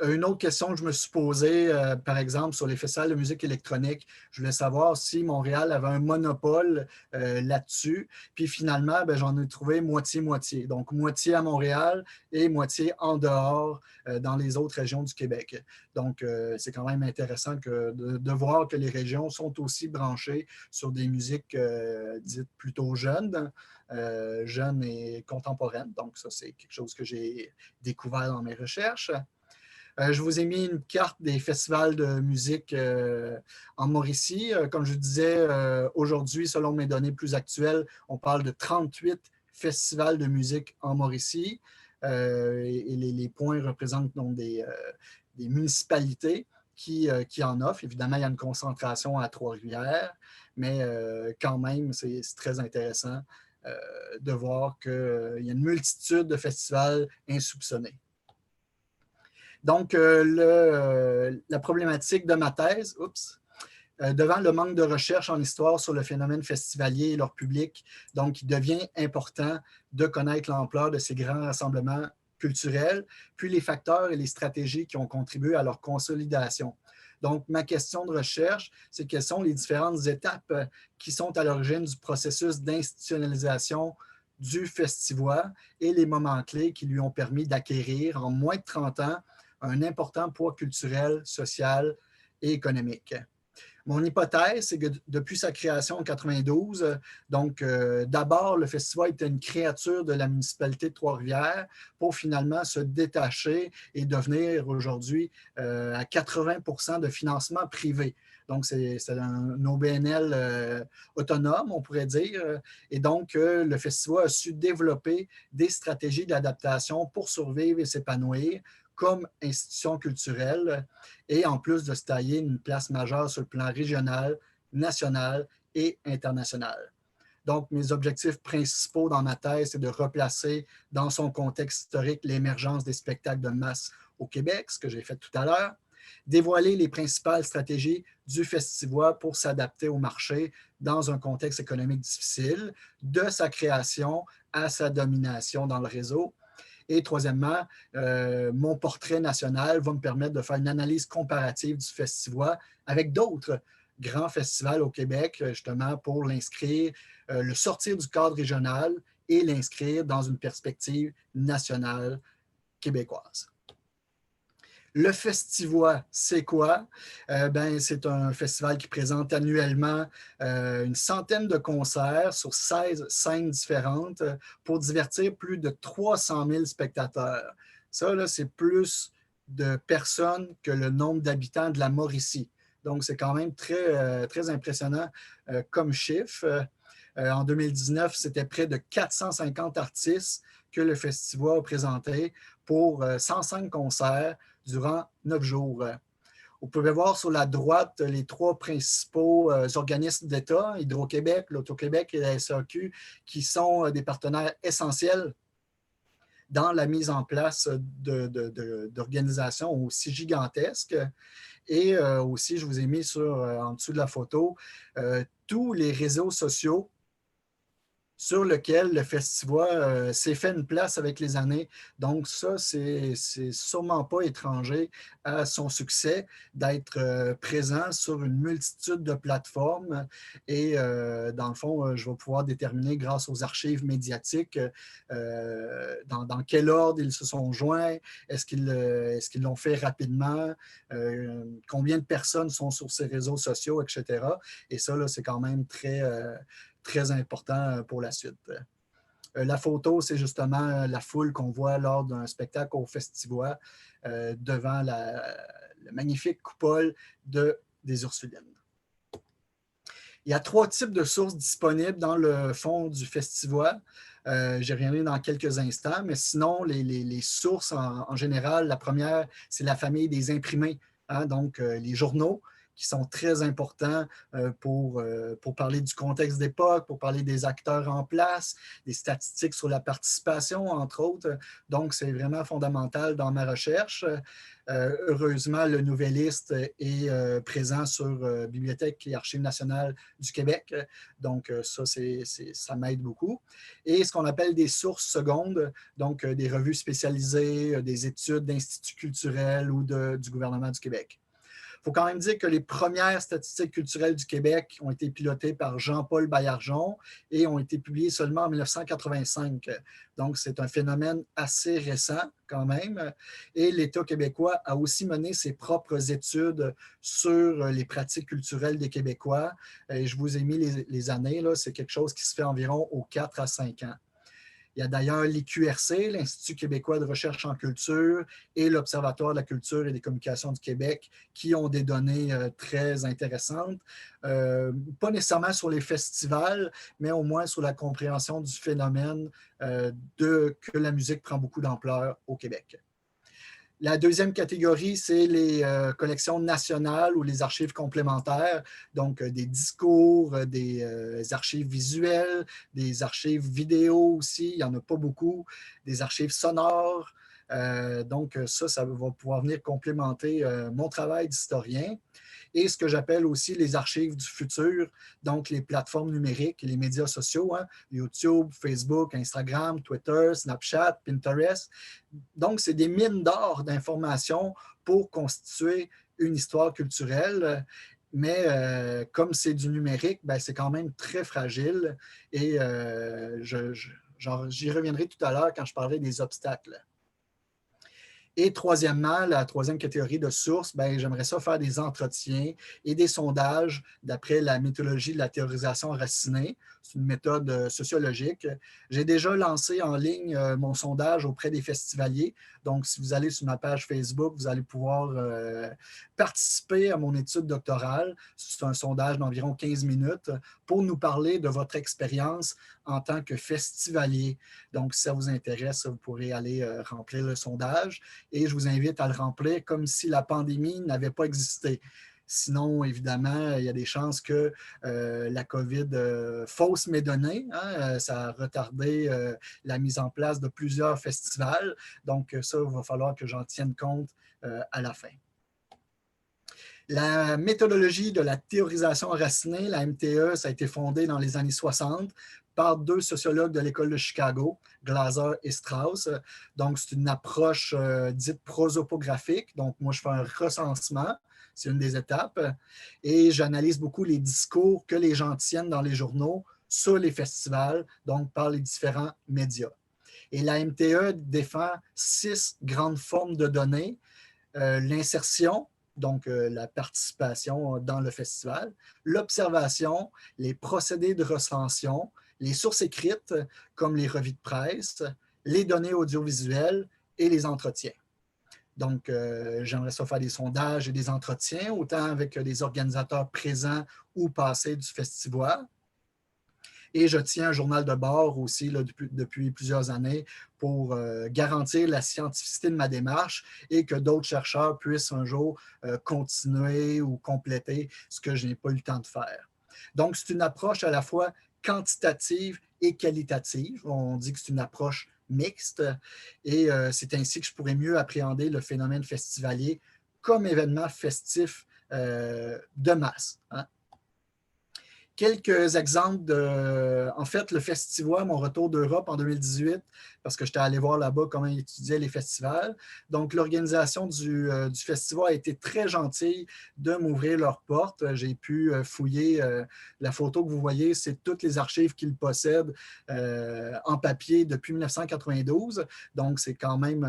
Une autre question que je me suis posée, par exemple, sur les festivals de musique électronique, je voulais savoir si Montréal avait un monopole là-dessus. Puis finalement, ben, j'en ai trouvé moitié-moitié. Donc, moitié à Montréal et moitié en dehors dans les autres régions du Québec. Donc, c'est quand même intéressant de voir que les régions sont aussi branchées sur des musiques dites plutôt jeunes. Jeunes et contemporaines. Donc, ça, c'est quelque chose que j'ai découvert dans mes recherches. Je vous ai mis une carte des festivals de musique en Mauricie. Comme je disais, aujourd'hui, selon mes données plus actuelles, on parle de 38 festivals de musique en Mauricie. Et les points représentent donc des municipalités qui en offrent. Évidemment, il y a une concentration à Trois-Rivières, mais quand même, c'est très intéressant de voir qu'il y a une multitude de festivals insoupçonnés. Donc, la problématique de ma thèse, devant le manque de recherche en histoire sur le phénomène festivalier et leur public, donc il devient important de connaître l'ampleur de ces grands rassemblements culturels, puis les facteurs et les stratégies qui ont contribué à leur consolidation. Donc, ma question de recherche, c'est quelles sont les différentes étapes qui sont à l'origine du processus d'institutionnalisation du festival et les moments clés qui lui ont permis d'acquérir en moins de 30 ans un important poids culturel, social et économique. Mon hypothèse, c'est que depuis sa création en 92, donc d'abord, le festival était une créature de la municipalité de Trois-Rivières pour finalement se détacher et devenir aujourd'hui à 80% de financement privé. Donc, c'est un OBNL autonome, on pourrait dire. Et donc, le festival a su développer des stratégies d'adaptation pour survivre et s'épanouir comme institution culturelle et en plus de se tailler une place majeure sur le plan régional, national et international. Donc, mes objectifs principaux dans ma thèse, c'est de replacer dans son contexte historique l'émergence des spectacles de masse au Québec, ce que j'ai fait tout à l'heure, dévoiler les principales stratégies du festival pour s'adapter au marché dans un contexte économique difficile, de sa création à sa domination dans le réseau. Et troisièmement, mon portrait national va me permettre de faire une analyse comparative du festival avec d'autres grands festivals au Québec, justement pour l'inscrire, le sortir du cadre régional et l'inscrire dans une perspective nationale québécoise. Le festival, c'est quoi? C'est un festival qui présente annuellement une centaine de concerts sur 16 scènes différentes pour divertir plus de 300 000 spectateurs. Ça, là, c'est plus de personnes que le nombre d'habitants de la Mauricie. Donc, c'est quand même très impressionnant comme chiffre. En 2019, c'était près de 450 artistes que le festival a présenté pour 105 concerts durant 9 jours. Vous pouvez voir sur la droite les trois principaux organismes d'État, Hydro-Québec, l'Auto-Québec et la SAQ, qui sont des partenaires essentiels dans la mise en place d'organisations aussi gigantesques. Et aussi, je vous ai mis en dessous de la photo tous les réseaux sociaux sur lequel le festival s'est fait une place avec les années. Donc ça, c'est sûrement pas étranger à son succès d'être présent sur une multitude de plateformes. Et dans le fond, je vais pouvoir déterminer grâce aux archives médiatiques dans quel ordre ils se sont joints, est-ce qu'ils l'ont fait rapidement, combien de personnes sont sur ces réseaux sociaux, etc. Et ça, là, c'est quand même très important pour la suite. La photo, c'est justement la foule qu'on voit lors d'un spectacle au Festivois devant la magnifique coupole des Ursulines. Il y a 3 types de sources disponibles dans le fond du Festivois. J'y reviendrai dans quelques instants, mais sinon, les sources en général, la première, c'est la famille des imprimés, hein, donc les journaux qui sont très importants pour parler du contexte d'époque, pour parler des acteurs en place, des statistiques sur la participation, entre autres. Donc, c'est vraiment fondamental dans ma recherche. Heureusement, le Nouvelliste est présent sur Bibliothèque et Archives nationales du Québec. Donc, ça m'aide beaucoup. Et ce qu'on appelle des sources secondes, donc des revues spécialisées, des études d'instituts culturels ou du gouvernement du Québec. Il faut quand même dire que les premières statistiques culturelles du Québec ont été pilotées par Jean-Paul Baillargeon et ont été publiées seulement en 1985. Donc, c'est un phénomène assez récent quand même. Et l'État québécois a aussi mené ses propres études sur les pratiques culturelles des Québécois. Et je vous ai mis les années, c'est quelque chose qui se fait environ aux 4 à 5 ans. Il y a d'ailleurs l'IQRC, l'Institut québécois de recherche en culture, et l'Observatoire de la culture et des communications du Québec, qui ont des données très intéressantes. Pas nécessairement sur les festivals, mais au moins sur la compréhension du phénomène que la musique prend beaucoup d'ampleur au Québec. La deuxième catégorie, c'est les collections nationales ou les archives complémentaires, donc des discours, des archives visuelles, des archives vidéo aussi, il n'y en a pas beaucoup, des archives sonores. Donc ça va pouvoir venir complémenter mon travail d'historien. Et ce que j'appelle aussi les archives du futur, donc les plateformes numériques, les médias sociaux, hein, YouTube, Facebook, Instagram, Twitter, Snapchat, Pinterest. Donc, c'est des mines d'or d'informations pour constituer une histoire culturelle. Mais comme c'est du numérique, ben, c'est quand même très fragile. Et j'y reviendrai tout à l'heure quand je parlerai des obstacles. Et troisièmement, la troisième catégorie de sources, ben, j'aimerais ça faire des entretiens et des sondages d'après la méthodologie de la théorisation racinée. C'est une méthode sociologique. J'ai déjà lancé en ligne mon sondage auprès des festivaliers. Donc, si vous allez sur ma page Facebook, vous allez pouvoir participer à mon étude doctorale. C'est un sondage d'environ 15 minutes pour nous parler de votre expérience en tant que festivalier. Donc, si ça vous intéresse, vous pourrez aller remplir le sondage et je vous invite à le remplir comme si la pandémie n'avait pas existé. Sinon, évidemment, il y a des chances que la COVID fausse mes données. Hein, ça a retardé la mise en place de plusieurs festivals. Donc, ça, il va falloir que j'en tienne compte à la fin. La méthodologie de la théorisation racinée, la MTE, ça a été fondé dans les années 60 par 2 sociologues de l'École de Chicago, Glaser et Strauss. Donc, c'est une approche dite prosopographique. Donc, moi, je fais un recensement. C'est une des étapes. Et j'analyse beaucoup les discours que les gens tiennent dans les journaux sur les festivals, donc par les différents médias. Et la MTE défend 6 grandes formes de données. L'insertion, donc la participation dans le festival, l'observation, les procédés de recension, les sources écrites comme les revues de presse, les données audiovisuelles et les entretiens. Donc, j'aimerais ça faire des sondages et des entretiens, autant avec des organisateurs présents ou passés du festival. Et je tiens un journal de bord aussi là, depuis plusieurs années pour garantir la scientificité de ma démarche et que d'autres chercheurs puissent un jour continuer ou compléter ce que je n'ai pas eu le temps de faire. Donc, c'est une approche à la fois quantitative et qualitative. On dit que c'est une approche mixte et c'est ainsi que je pourrais mieux appréhender le phénomène festivalier comme événement festif de masse. Hein. Quelques exemples en fait, le Festivois, mon retour d'Europe en 2018, parce que j'étais allé voir là-bas comment ils étudiaient les festivals. Donc, l'organisation du Festivois a été très gentille de m'ouvrir leurs portes. J'ai pu fouiller la photo que vous voyez, c'est toutes les archives qu'ils possèdent en papier depuis 1992. Donc, c'est quand même,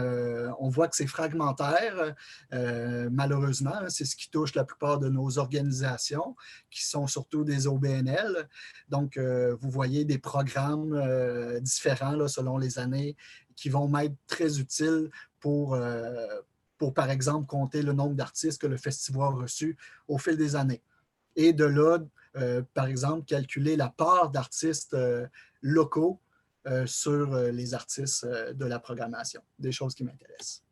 on voit que c'est fragmentaire, malheureusement. C'est ce qui touche la plupart de nos organisations, qui sont surtout des OBNL ONL. Donc, vous voyez des programmes différents là, selon les années qui vont m'être très utiles pour, par exemple, compter le nombre d'artistes que le festival a reçus au fil des années. Et de là, par exemple, calculer la part d'artistes locaux sur les artistes de la programmation, des choses qui m'intéressent.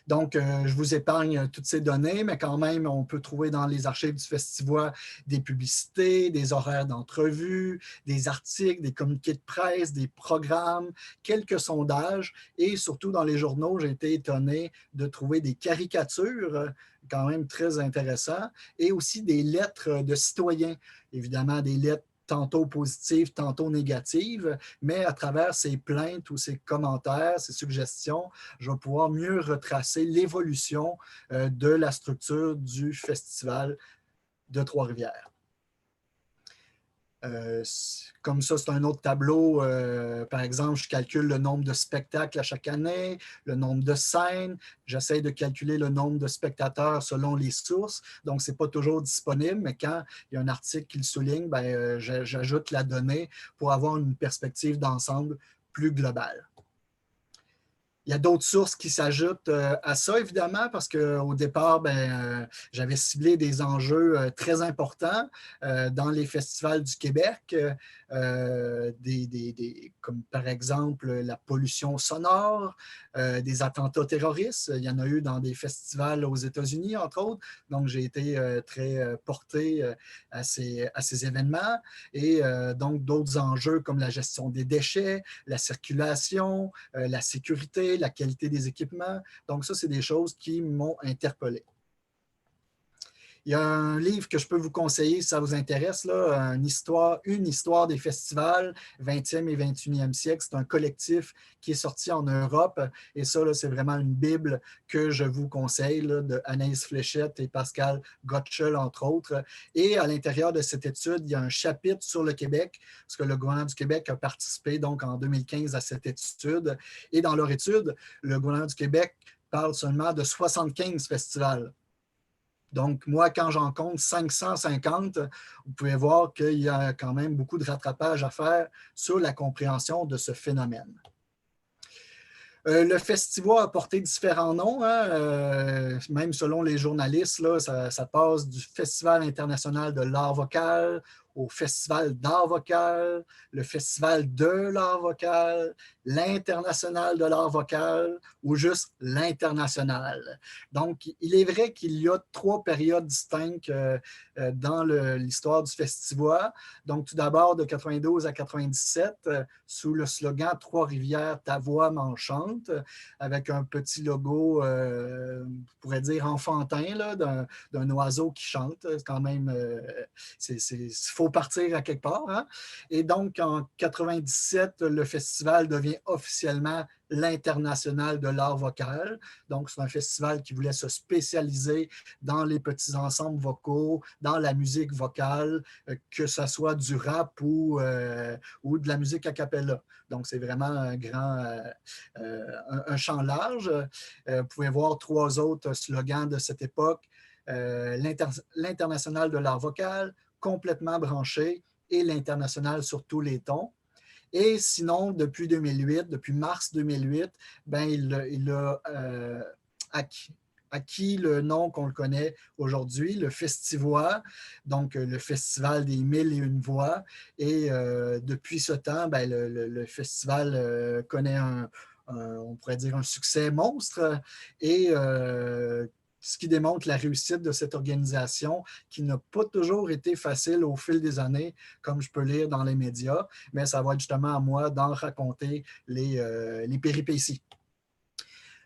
Donc, je vous épargne toutes ces données, mais quand même, on peut trouver dans les archives du festival des publicités, des horaires d'entrevue, des articles, des communiqués de presse, des programmes, quelques sondages et surtout dans les journaux, j'ai été étonné de trouver des caricatures quand même très intéressantes et aussi des lettres de citoyens, évidemment des lettres tantôt positives, tantôt négatives, mais à travers ces plaintes ou ces commentaires, ces suggestions, je vais pouvoir mieux retracer l'évolution de la structure du Festival de Trois-Rivières. Comme ça, c'est un autre tableau. Par exemple, je calcule le nombre de spectacles à chaque année, le nombre de scènes. J'essaie de calculer le nombre de spectateurs selon les sources. Donc, ce n'est pas toujours disponible, mais quand il y a un article qui le souligne, ben, j'ajoute la donnée pour avoir une perspective d'ensemble plus globale. Il y a d'autres sources qui s'ajoutent à ça, évidemment, parce qu'au départ, j'avais ciblé des enjeux très importants dans les festivals du Québec, comme par exemple la pollution sonore, des attentats terroristes. Il y en a eu dans des festivals aux États-Unis, entre autres. Donc, j'ai été très porté à ces événements. Et donc, d'autres enjeux comme la gestion des déchets, la circulation, la sécurité, la qualité des équipements. Donc, ça, c'est des choses qui m'ont interpellé. Il y a un livre que je peux vous conseiller si ça vous intéresse, là, une histoire des festivals 20e et 21e siècle. C'est un collectif qui est sorti en Europe. Et ça, c'est vraiment une Bible que je vous conseille, là, de Anaïs Fléchette et Pascal Gottschall, entre autres. Et à l'intérieur de cette étude, il y a un chapitre sur le Québec, parce que le gouvernement du Québec a participé donc en 2015 à cette étude. Et dans leur étude, le gouvernement du Québec parle seulement de 75 festivals. Donc, moi, quand j'en compte 550, vous pouvez voir qu'il y a quand même beaucoup de rattrapage à faire sur la compréhension de ce phénomène. Le festival a porté différents noms, hein, même selon les journalistes, là, ça passe du Festival international de l'art vocal au Festival d'art vocal, le Festival de l'art vocal, l'International de l'art vocal ou juste l'International. Donc, il est vrai qu'il y a 3 périodes distinctes dans l'histoire du festival. Donc, tout d'abord, de 92 à 97, sous le slogan « Trois-Rivières, ta voix m'enchante », avec un petit logo, on pourrait dire enfantin, là, d'un oiseau qui chante. C'est quand même, il faut partir à quelque part. Hein? Et donc, en 97, le festival devient officiellement l'International de l'art vocal. Donc, c'est un festival qui voulait se spécialiser dans les petits ensembles vocaux, dans la musique vocale, que ce soit du rap ou de la musique a cappella. Donc, c'est vraiment un champ large. Vous pouvez voir 3 autres slogans de cette époque. L'International de l'art vocal, complètement branché, et l'International sur tous les tons. Et sinon, depuis 2008, depuis mars 2008, il a acquis le nom qu'on le connaît aujourd'hui, le Festivoix, donc le Festival des 1001 voix. Et depuis ce temps, le festival connaît on pourrait dire un succès monstre. Et ce qui démontre la réussite de cette organisation qui n'a pas toujours été facile au fil des années, comme je peux lire dans les médias, mais ça va être justement à moi d'en raconter les péripéties.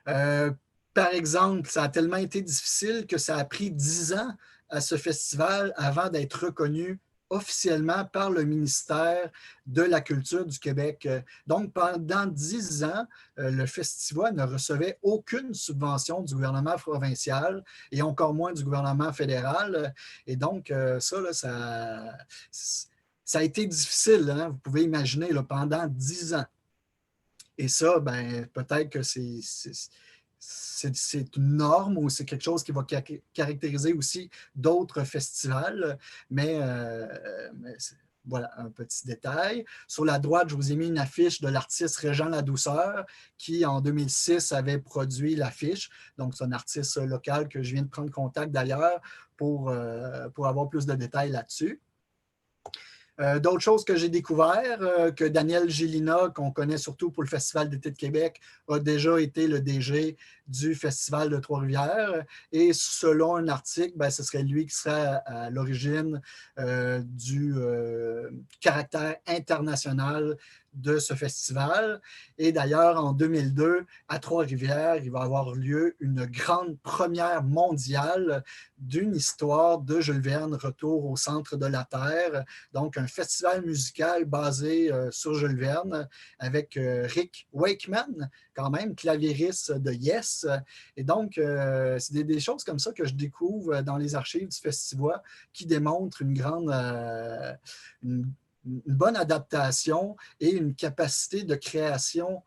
Par exemple, ça a tellement été difficile que ça a pris 10 ans à ce festival avant d'être reconnu officiellement par le ministère de la Culture du Québec. Donc, pendant 10 ans, le festival ne recevait aucune subvention du gouvernement provincial et encore moins du gouvernement fédéral. Et donc, ça a été difficile, hein? Vous pouvez imaginer, là, pendant 10 ans. Et ça, peut-être que c'est une norme ou c'est quelque chose qui va caractériser aussi d'autres festivals, mais voilà un petit détail. Sur la droite, je vous ai mis une affiche de l'artiste Régent Ladouceur qui, en 2006, avait produit l'affiche. Donc, c'est un artiste local que je viens de prendre contact d'ailleurs pour avoir plus de détails là-dessus. D'autres choses que j'ai découvert, que Daniel Gélina, qu'on connaît surtout pour le Festival d'été de Québec, a déjà été le DG du Festival de Trois-Rivières. Et selon un article, ben, ce serait lui qui serait à l'origine du caractère international de ce festival. Et d'ailleurs, en 2002, à Trois-Rivières, il va avoir lieu une grande première mondiale d'une histoire de Jules Verne, Retour au centre de la Terre. Donc, un festival musical basé sur Jules Verne avec Rick Wakeman, quand même, claviériste de Yes. Et donc, c'est des choses comme ça que je découvre dans les archives du festival qui démontrent une bonne adaptation et une capacité de création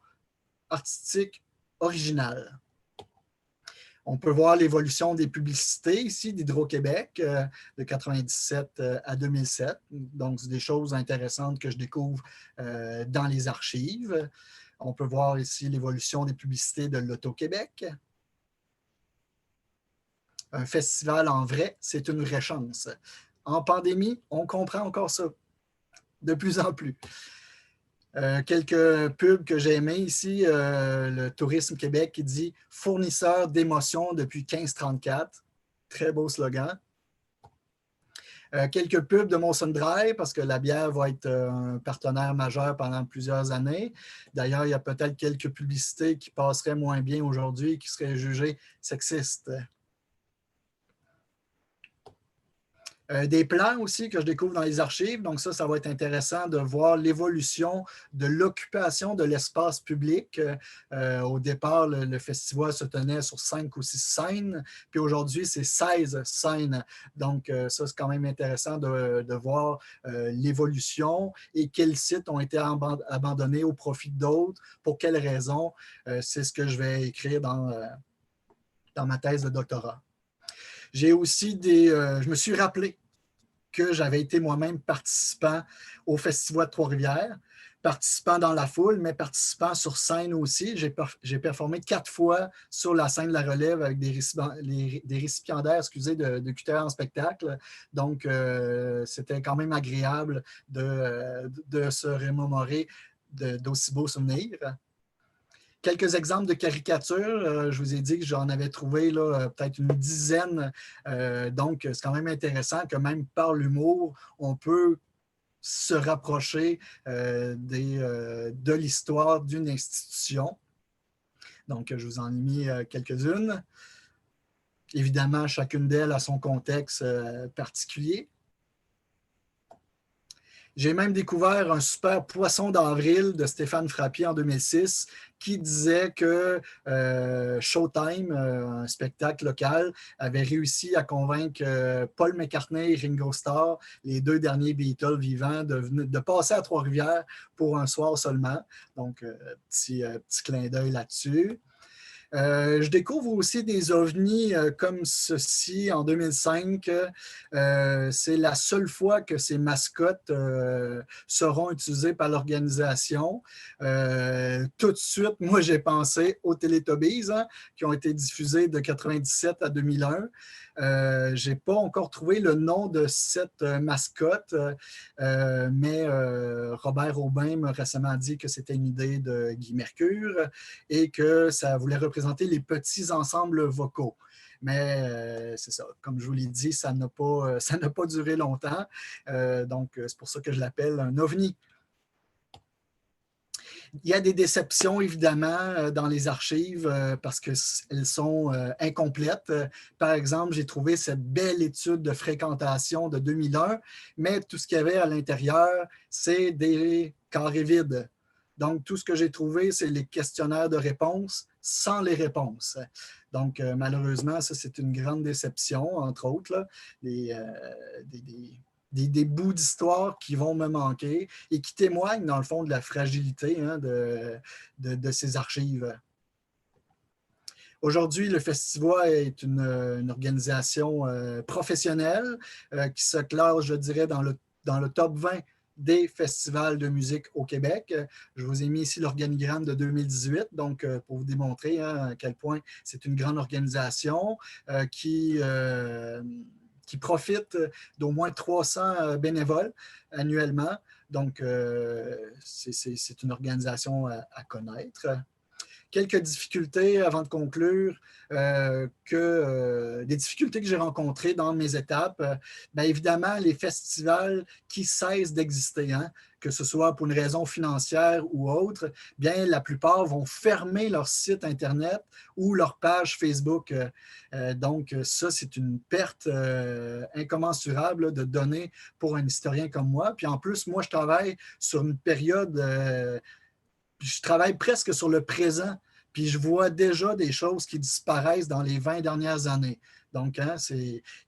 artistique originale. On peut voir l'évolution des publicités ici d'Hydro-Québec de 1997 à 2007. Donc, c'est des choses intéressantes que je découvre dans les archives. On peut voir ici l'évolution des publicités de l'Auto-Québec. Un festival en vrai, c'est une vraie chance. En pandémie, on comprend encore ça de plus en plus. Quelques pubs que j'ai aimés ici, le Tourisme Québec qui dit « Fournisseur d'émotions depuis 1534 ». Très beau slogan. Quelques pubs de Molson Dry parce que la bière va être un partenaire majeur pendant plusieurs années. D'ailleurs, il y a peut-être quelques publicités qui passeraient moins bien aujourd'hui et qui seraient jugées sexistes. Des plans aussi que je découvre dans les archives. Donc ça va être intéressant de voir l'évolution de l'occupation de l'espace public. Au départ, le festival se tenait sur 5 ou 6 scènes, puis aujourd'hui, c'est 16 scènes. Donc ça, c'est quand même intéressant de voir l'évolution et quels sites ont été abandonnés au profit d'autres, pour quelles raisons. C'est ce que je vais écrire dans ma thèse de doctorat. J'ai aussi je me suis rappelé que j'avais été moi-même participant au Festival de Trois-Rivières, participant dans la foule, mais participant sur scène aussi. J'ai performé 4 fois sur la scène de la relève avec des récipiendaires de QTR en spectacle. Donc, c'était quand même agréable de se remémorer d'aussi beaux souvenirs. Quelques exemples de caricatures. Je vous ai dit que j'en avais trouvé peut-être une dizaine. Donc, c'est quand même intéressant que même par l'humour, on peut se rapprocher de l'histoire d'une institution. Donc, je vous en ai mis quelques-unes. Évidemment, chacune d'elles a son contexte particulier. J'ai même découvert un super poisson d'avril de Stéphane Frappier en 2006 qui disait que Showtime, un spectacle local, avait réussi à convaincre Paul McCartney et Ringo Starr, les 2 derniers Beatles vivants, de passer à Trois-Rivières pour un soir seulement. Donc, petit clin d'œil là-dessus. Je découvre aussi des ovnis comme ceci en 2005. C'est la seule fois que ces mascottes seront utilisées par l'organisation. Tout de suite, moi, j'ai pensé aux Teletubbies qui ont été diffusés de 1997 à 2001. Je n'ai pas encore trouvé le nom de cette mascotte, mais Robert Aubin m'a récemment dit que c'était une idée de Guy Mercure et que ça voulait représenter les petits ensembles vocaux. Mais c'est ça, comme je vous l'ai dit, ça n'a pas duré longtemps. Donc, c'est pour ça que je l'appelle un ovni. Il y a des déceptions, évidemment, dans les archives parce qu'elles sont incomplètes. Par exemple, j'ai trouvé cette belle étude de fréquentation de 2001, mais tout ce qu'il y avait à l'intérieur, c'est des carrés vides. Donc, tout ce que j'ai trouvé, c'est les questionnaires de réponse sans les réponses. Donc, malheureusement, ça, c'est une grande déception, entre autres, là, des bouts d'histoire qui vont me manquer et qui témoignent, dans le fond, de la fragilité de ces archives. Aujourd'hui, le Festival est une organisation professionnelle qui se classe, je dirais, dans le top 20 des festivals de musique au Québec. Je vous ai mis ici l'organigramme de 2018, donc pour vous démontrer à quel point c'est une grande organisation qui profite d'au moins 300 bénévoles annuellement. Donc, c'est une organisation à connaître. Quelques difficultés avant de conclure, des difficultés que j'ai rencontrées dans mes étapes. Bien évidemment, les festivals qui cessent d'exister, hein, que ce soit pour une raison financière ou autre, bien la plupart vont fermer leur site Internet ou leur page Facebook. Donc, ça, c'est une perte incommensurable de données pour un historien comme moi. Puis en plus, moi, je travaille sur une période je travaille presque sur le présent, puis je vois déjà des choses qui disparaissent dans les 20 dernières années. Donc, hein,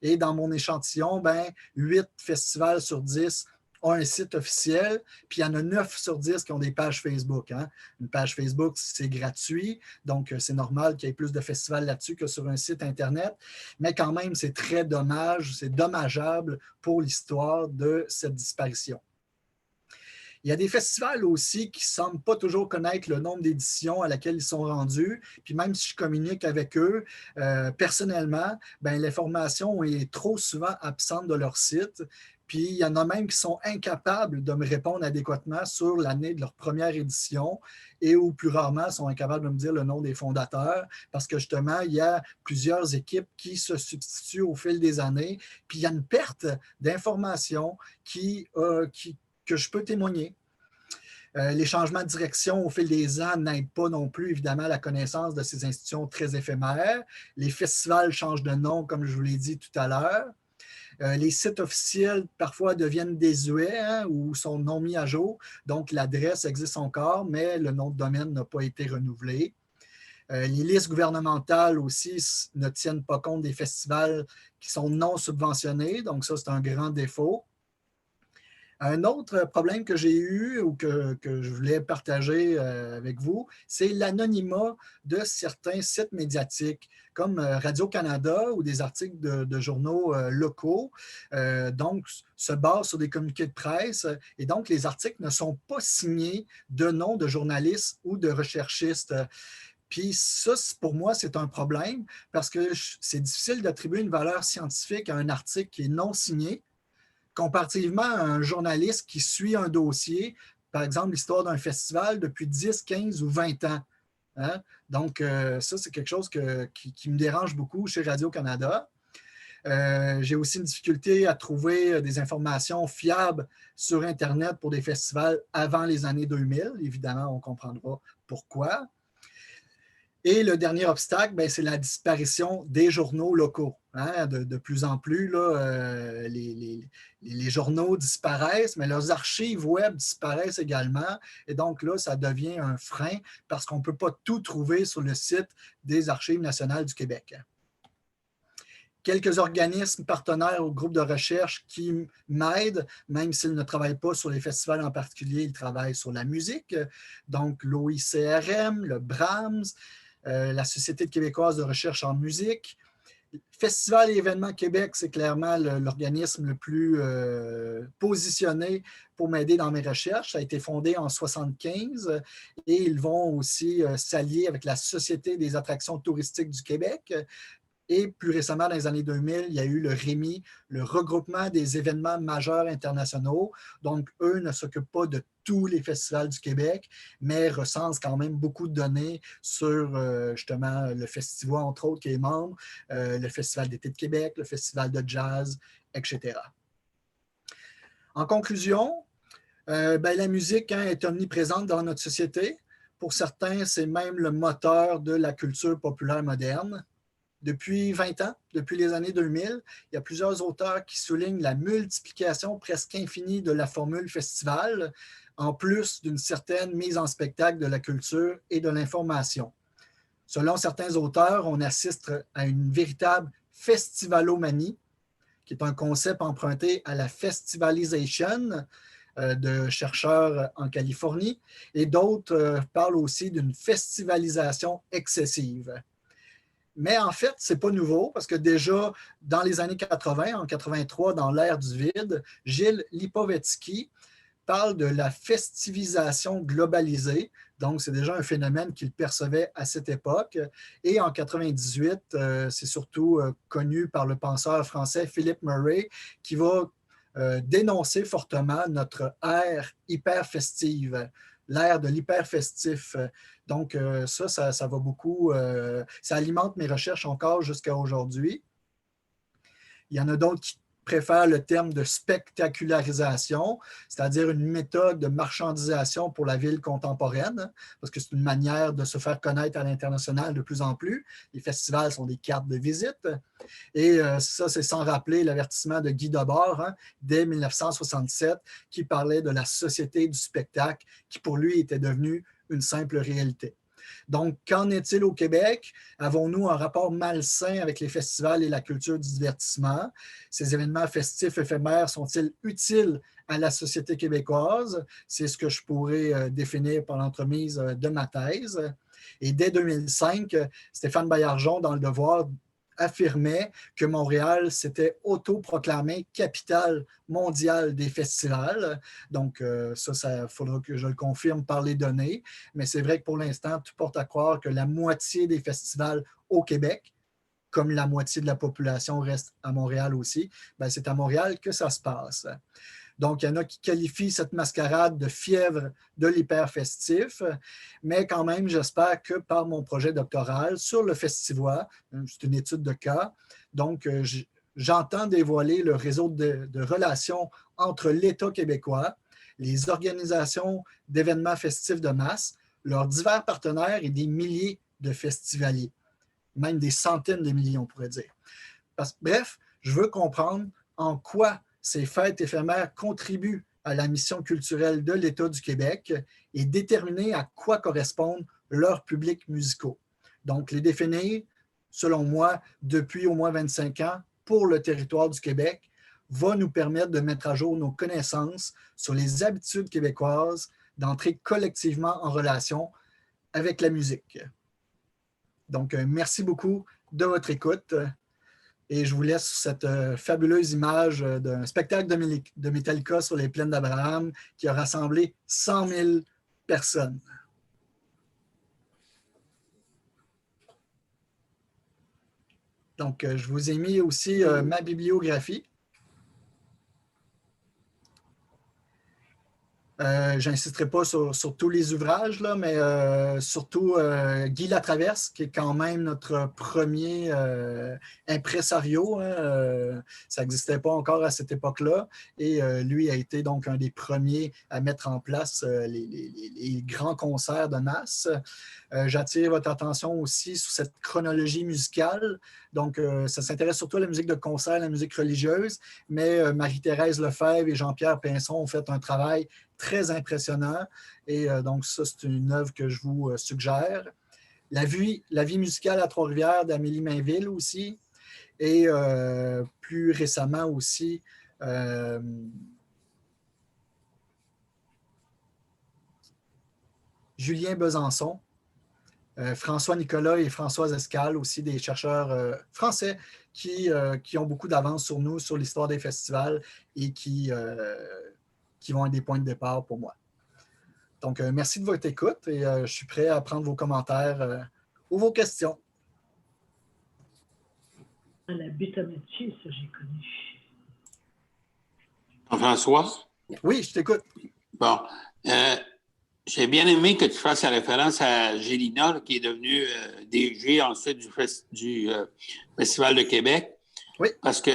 et dans mon échantillon, ben, 8 festivals sur 10 ont un site officiel, puis il y en a 9 sur 10 qui ont des pages Facebook. Hein. Une page Facebook, c'est gratuit, donc c'est normal qu'il y ait plus de festivals là-dessus que sur un site Internet, mais quand même, c'est très dommage, c'est dommageable pour l'histoire de cette disparition. Il y a des festivals aussi qui ne semblent pas toujours connaître le nombre d'éditions à laquelle ils sont rendus. Puis même si je communique avec eux, personnellement, ben, l'information est trop souvent absente de leur site. Puis il y en a même qui sont incapables de me répondre adéquatement sur l'année de leur première édition et ou plus rarement sont incapables de me dire le nom des fondateurs parce que justement, il y a plusieurs équipes qui se substituent au fil des années. Puis il y a une perte d'informations que je peux témoigner. Les changements de direction au fil des ans n'aident pas non plus, évidemment, la connaissance de ces institutions très éphémères. Les festivals changent de nom, comme je vous l'ai dit tout à l'heure. Les sites officiels, parfois, deviennent désuets hein, ou sont non mis à jour. Donc, l'adresse existe encore, mais le nom de domaine n'a pas été renouvelé. Les listes gouvernementales aussi ne tiennent pas compte des festivals qui sont non subventionnés. Donc, ça, c'est un grand défaut. Un autre problème que j'ai eu ou que je voulais partager avec vous, c'est l'anonymat de certains sites médiatiques comme Radio-Canada ou des articles de journaux locaux. Donc, se basent sur des communiqués de presse et donc les articles ne sont pas signés de noms de journalistes ou de recherchistes. Puis ça, pour moi, c'est un problème parce que c'est difficile d'attribuer une valeur scientifique à un article qui est non signé comparativement à un journaliste qui suit un dossier, par exemple l'histoire d'un festival depuis 10, 15 ou 20 ans. Hein? Donc, ça, c'est quelque chose qui me dérange beaucoup chez Radio-Canada. J'ai aussi une difficulté à trouver des informations fiables sur Internet pour des festivals avant les années 2000. Évidemment, on comprendra pourquoi. Et le dernier obstacle, ben, c'est la disparition des journaux locaux. Hein? De plus en plus, là, les journaux disparaissent, mais leurs archives web disparaissent également. Et donc là, ça devient un frein parce qu'on ne peut pas tout trouver sur le site des Archives nationales du Québec. Quelques organismes partenaires au groupe de recherche qui m'aident, même s'ils ne travaillent pas sur les festivals en particulier, ils travaillent sur la musique. Donc, l'OICRM, le Brahms, la Société québécoise de recherche en musique. Festival et événements Québec, c'est clairement l'organisme le plus positionné pour m'aider dans mes recherches. Ça a été fondé en 1975 et ils vont aussi s'allier avec la Société des attractions touristiques du Québec. Et plus récemment, dans les années 2000, il y a eu le REMI, le regroupement des événements majeurs internationaux. Donc, eux ne s'occupent pas de tous les festivals du Québec, mais recensent quand même beaucoup de données sur justement le festival, entre autres, qui est membre, le Festival d'été de Québec, le Festival de jazz, etc. En conclusion, ben, la musique hein, est omniprésente dans notre société. Pour certains, c'est même le moteur de la culture populaire moderne. Depuis 20 ans, depuis les années 2000, il y a plusieurs auteurs qui soulignent la multiplication presque infinie de la formule festival, en plus d'une certaine mise en spectacle de la culture et de l'information. Selon certains auteurs, on assiste à une véritable festivalomanie, qui est un concept emprunté à la festivalisation de chercheurs en Californie, et d'autres parlent aussi d'une festivalisation excessive. Mais en fait, ce n'est pas nouveau parce que déjà dans les années 80, en 83, dans l'ère du vide, Gilles Lipovetsky parle de la festivisation globalisée. Donc, c'est déjà un phénomène qu'il percevait à cette époque. Et en 98, c'est surtout connu par le penseur français Philippe Murray qui va dénoncer fortement notre ère hyper festive, l'ère de l'hyper festif. Donc, ça va beaucoup, ça alimente mes recherches encore jusqu'à aujourd'hui. Il y en a d'autres qui préfèrent le terme de spectacularisation, c'est-à-dire une méthode de marchandisation pour la ville contemporaine, parce que c'est une manière de se faire connaître à l'international de plus en plus. Les festivals sont des cartes de visite. Et ça, c'est sans rappeler l'avertissement de Guy Debord, dès 1967, qui parlait de la société du spectacle, qui pour lui était devenue une simple réalité. Donc, qu'en est-il au Québec? Avons-nous un rapport malsain avec les festivals et la culture du divertissement? Ces événements festifs éphémères sont-ils utiles à la société québécoise? C'est ce que je pourrais définir par l'entremise de ma thèse. Et dès 2005, Stéphane Baillargeon, dans Le Devoir, affirmait que Montréal s'était autoproclamé capitale mondiale des festivals. Donc, ça faudra que je le confirme par les données. Mais c'est vrai que pour l'instant, tout porte à croire que la moitié des festivals au Québec, comme la moitié de la population reste à Montréal aussi, ben c'est à Montréal que ça se passe. Donc, il y en a qui qualifient cette mascarade de fièvre de l'hyper-festif, mais quand même, j'espère que par mon projet doctoral sur le Festivois, c'est une étude de cas, donc j'entends dévoiler le réseau de relations entre l'État québécois, les organisations d'événements festifs de masse, leurs divers partenaires et des milliers de festivaliers, même des centaines de milliers, on pourrait dire. Bref, je veux comprendre en quoi ces fêtes éphémères contribuent à la mission culturelle de l'État du Québec et déterminer à quoi correspondent leurs publics musicaux. Donc, les définir, selon moi, depuis au moins 25 ans pour le territoire du Québec, va nous permettre de mettre à jour nos connaissances sur les habitudes québécoises, d'entrer collectivement en relation avec la musique. Donc, merci beaucoup de votre écoute. Et je vous laisse sur cette fabuleuse image d'un spectacle de Metallica sur les plaines d'Abraham qui a rassemblé 100 000 personnes. Donc, je vous ai mis aussi ma bibliographie. Je n'insisterai pas sur tous les ouvrages, là, mais surtout Guy Latraverse, qui est quand même notre premier impresario. Ça n'existait pas encore à cette époque-là. Et lui a été donc un des premiers à mettre en place les grands concerts de masse. J'attire votre attention aussi sur cette chronologie musicale. Donc, ça s'intéresse surtout à la musique de concert, la musique religieuse, mais Marie-Thérèse Lefebvre et Jean-Pierre Pinson ont fait un travail très impressionnant. Et donc, ça, c'est une œuvre que je vous suggère. La vie musicale à Trois-Rivières d'Amélie Mainville aussi. Et plus récemment aussi, Julien Besançon, François Nicolas et Françoise Escale, aussi des chercheurs français qui ont beaucoup d'avance sur nous, sur l'histoire des festivals et qui vont être des points de départ pour moi. Donc, merci de votre écoute et je suis prêt à prendre vos commentaires ou vos questions. La Butamatchi, ça j'ai connu. Jean-François? Oui, je t'écoute. Bon. J'ai bien aimé que tu fasses référence à Gélina, qui est devenue DG ensuite du Festival de Québec. Oui. Parce que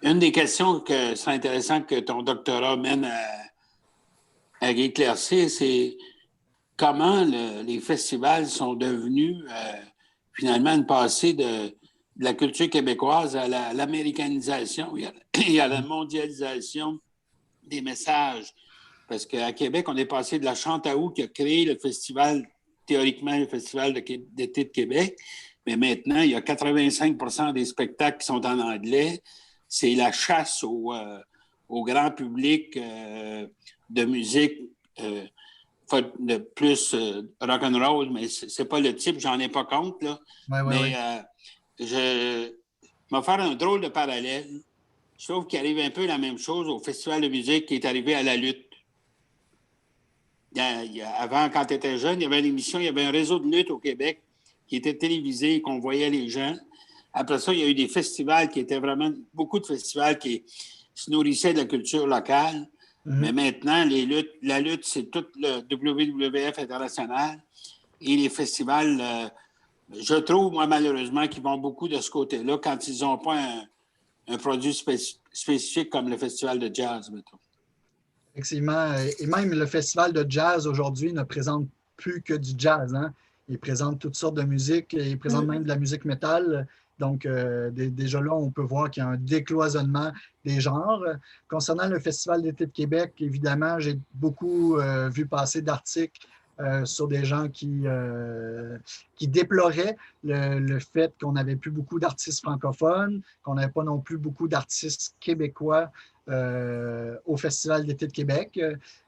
une des questions que c'est intéressant que ton doctorat mène à éclaircir, c'est comment les festivals sont devenus finalement une passée de la culture québécoise à l'américanisation et à la mondialisation des messages. Parce qu'à Québec, on est passé de la Chantaou qui a créé le festival, théoriquement le Festival d'été de Québec, mais maintenant, il y a 85% des spectacles qui sont en anglais. C'est la chasse au grand public de musique de plus rock'n'roll, mais c'est pas le type, j'en ai pas compte, là. Mais je vais faire un drôle de parallèle. Je trouve qu'il arrive un peu la même chose au festival de musique qui est arrivé à la lutte. Avant, quand tu étais jeune, il y avait une émission, il y avait un réseau de lutte au Québec qui était télévisé et qu'on voyait les gens. Après ça, il y a eu des festivals qui étaient vraiment beaucoup de festivals qui se nourrissaient de la culture locale. Mais maintenant, la lutte, c'est tout le WWF international et les festivals, je trouve, moi, malheureusement, qu'ils vont beaucoup de ce côté-là quand ils n'ont pas un produit spécifique comme le festival de jazz, mettons. Effectivement. Et même le festival de jazz aujourd'hui ne présente plus que du jazz, hein? Il présente toutes sortes de musique, il présente même de la musique métal. Donc, déjà là, on peut voir qu'il y a un décloisonnement des genres. Concernant le Festival d'été de Québec, évidemment, j'ai beaucoup vu passer d'articles sur des gens qui déploraient le fait qu'on n'avait plus beaucoup d'artistes francophones, qu'on n'avait pas non plus beaucoup d'artistes québécois au Festival d'été de Québec.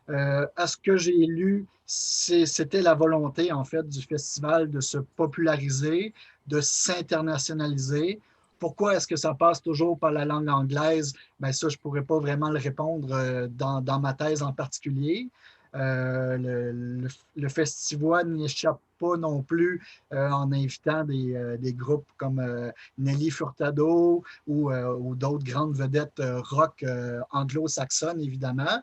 À ce que j'ai lu, c'était la volonté, en fait, du festival de se populariser, de s'internationaliser. Pourquoi est-ce que ça passe toujours par la langue anglaise? Bien, ça, je ne pourrais pas vraiment le répondre dans ma thèse en particulier. Le festival n'y échappe pas non plus en invitant des groupes comme Nelly Furtado ou d'autres grandes vedettes rock anglo-saxonnes, évidemment.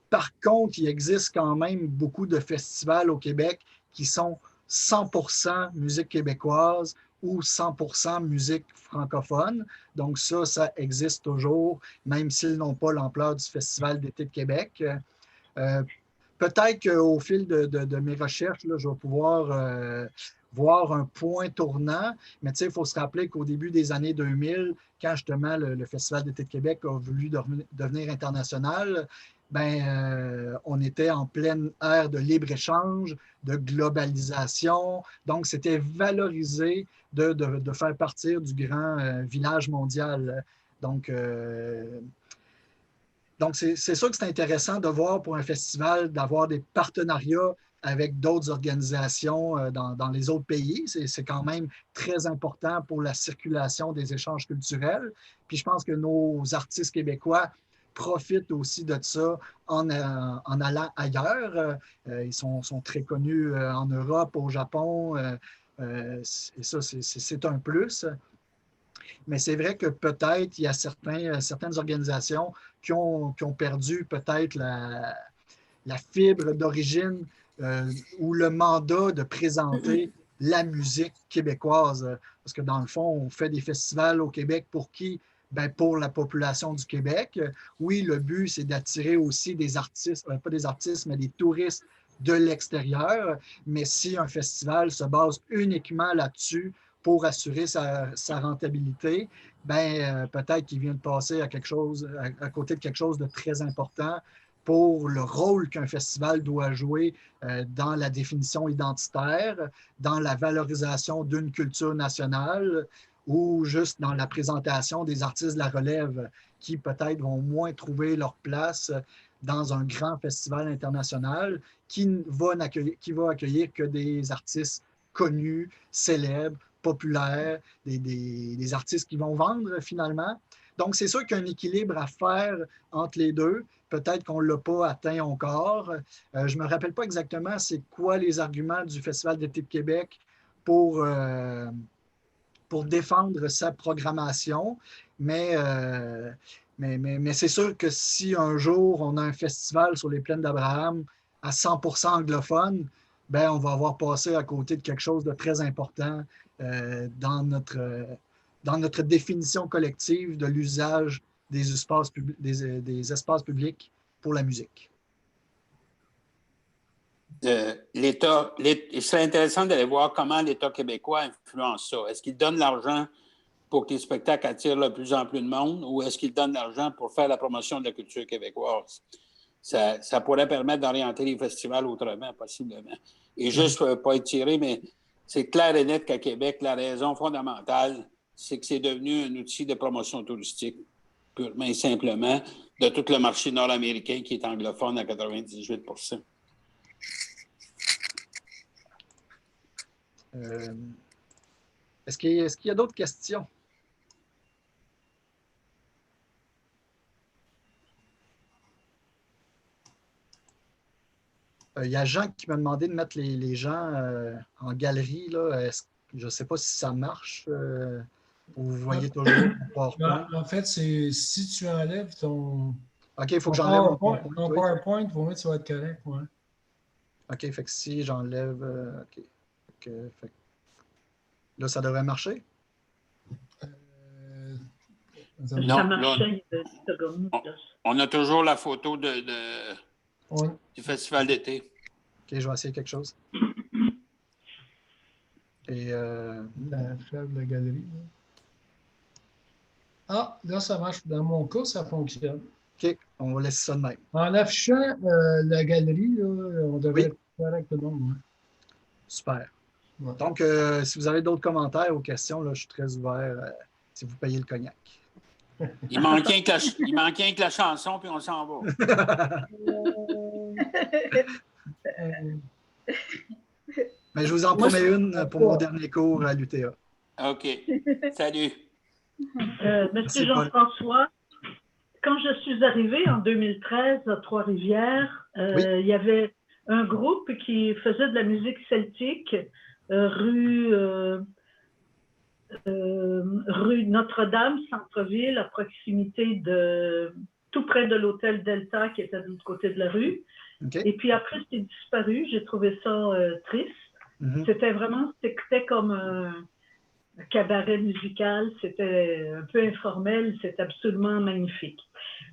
Par contre, il existe quand même beaucoup de festivals au Québec qui sont 100% musique québécoise ou 100% musique francophone. Donc ça existe toujours, même s'ils n'ont pas l'ampleur du Festival d'été de Québec. Peut-être qu'au fil de mes recherches, là, je vais pouvoir voir un point tournant, mais il faut se rappeler qu'au début des années 2000, quand justement le Festival d'été de Québec a voulu devenir international, on était en pleine ère de libre-échange, de globalisation. Donc, c'était valorisé de faire partir du grand village mondial. Donc, c'est sûr que c'est intéressant de voir pour un festival d'avoir des partenariats avec d'autres organisations dans les autres pays. C'est quand même très important pour la circulation des échanges culturels. Puis je pense que nos artistes québécois profitent aussi de ça en allant ailleurs. Ils sont très connus en Europe, au Japon, et ça, c'est un plus. Mais c'est vrai que peut-être il y a certaines organisations qui ont perdu peut-être la fibre d'origine ou le mandat de présenter la musique québécoise. Parce que dans le fond, on fait des festivals au Québec pour qui? Pour la population du Québec. Oui, le but, c'est d'attirer aussi des artistes, pas des artistes, mais des touristes de l'extérieur. Mais si un festival se base uniquement là-dessus pour assurer sa rentabilité, peut-être qu'il vient de passer à côté de quelque chose de très important pour le rôle qu'un festival doit jouer dans la définition identitaire, dans la valorisation d'une culture nationale ou juste dans la présentation des artistes de la relève qui peut-être vont moins trouver leur place dans un grand festival international qui va accueillir que des artistes connus, célèbres, populaires, des artistes qui vont vendre finalement. Donc, c'est sûr qu'il y a un équilibre à faire entre les deux. Peut-être qu'on ne l'a pas atteint encore. Je ne me rappelle pas exactement c'est quoi les arguments du Festival d'été de Québec pour défendre sa programmation, mais c'est sûr que si un jour on a un festival sur les plaines d'Abraham à 100% anglophone, on va avoir passé à côté de quelque chose de très important dans notre définition collective de l'usage des espaces publics pour la musique. Il serait intéressant d'aller voir comment l'État québécois influence ça. Est-ce qu'il donne l'argent pour que les spectacles attirent de plus en plus de monde ou est-ce qu'il donne l'argent pour faire la promotion de la culture québécoise? Ça pourrait permettre d'orienter les festivals autrement, possiblement. Et juste, pas être tiré, mais c'est clair et net qu'à Québec, la raison fondamentale, c'est que c'est devenu un outil de promotion touristique. purement et simplement de tout le marché nord-américain qui est anglophone à 98 %. Est-ce qu'il y a d'autres questions? Il y a Jean qui m'a demandé de mettre les gens en galerie. Là. Je ne sais pas si ça marche. Vous voyez toujours mon PowerPoint. En fait, c'est si tu enlèves ton, OK, il faut que ton j'enlève mon PowerPoint, PowerPoint. ton Oui. PowerPoint, il faut mettre ça va être correct. Ouais. OK, fait que si j'enlève. OK. Fait que là, ça devrait marcher. Ça Non, marchait il y a 10 secondes. On a toujours la photo Ouais. du festival d'été. OK, je vais essayer quelque chose. Et La faible de la galerie. Là. Ah, là, ça marche. Dans mon cas, ça fonctionne. OK, on va laisser ça de même. En affichant la galerie, là, on devrait Oui. être correctement. Ouais. Super. Ouais. Donc, si vous avez d'autres commentaires ou questions, là, je suis très ouvert si vous payez le cognac. Il manquait que la chanson, puis on s'en va. Mais je vous en promets une pour mon dernier cours à l'UTA. OK. Salut. Monsieur Jean-François, quand je suis arrivée en 2013 à Trois-Rivières, Oui. il y avait un groupe qui faisait de la musique celtique, rue Notre-Dame, centre-ville, à proximité de tout près de l'hôtel Delta qui était de l'autre côté de la rue. Okay. Et puis après, c'est disparu. J'ai trouvé ça triste. Mm-hmm. C'était comme un cabaret musical. C'était un peu informel. C'était absolument magnifique.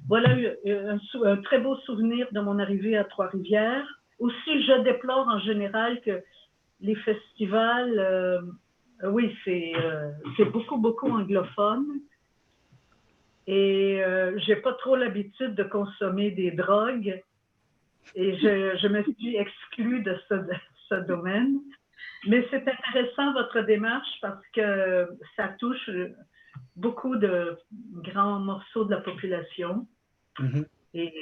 Voilà un très beau souvenir de mon arrivée à Trois-Rivières. Aussi, je déplore en général que les festivals, oui, c'est beaucoup, beaucoup anglophone. Et j'ai pas trop l'habitude de consommer des drogues. Et je me suis exclue de ce domaine. Mais c'est intéressant, votre démarche, parce que ça touche beaucoup de grands morceaux de la population. Mm-hmm. Et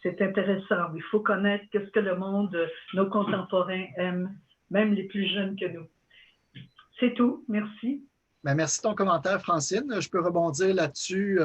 c'est intéressant. Il faut connaître ce que le monde, nos contemporains aiment, même les plus jeunes que nous. C'est tout. Merci. Ben, merci de ton commentaire, Francine. Je peux rebondir là-dessus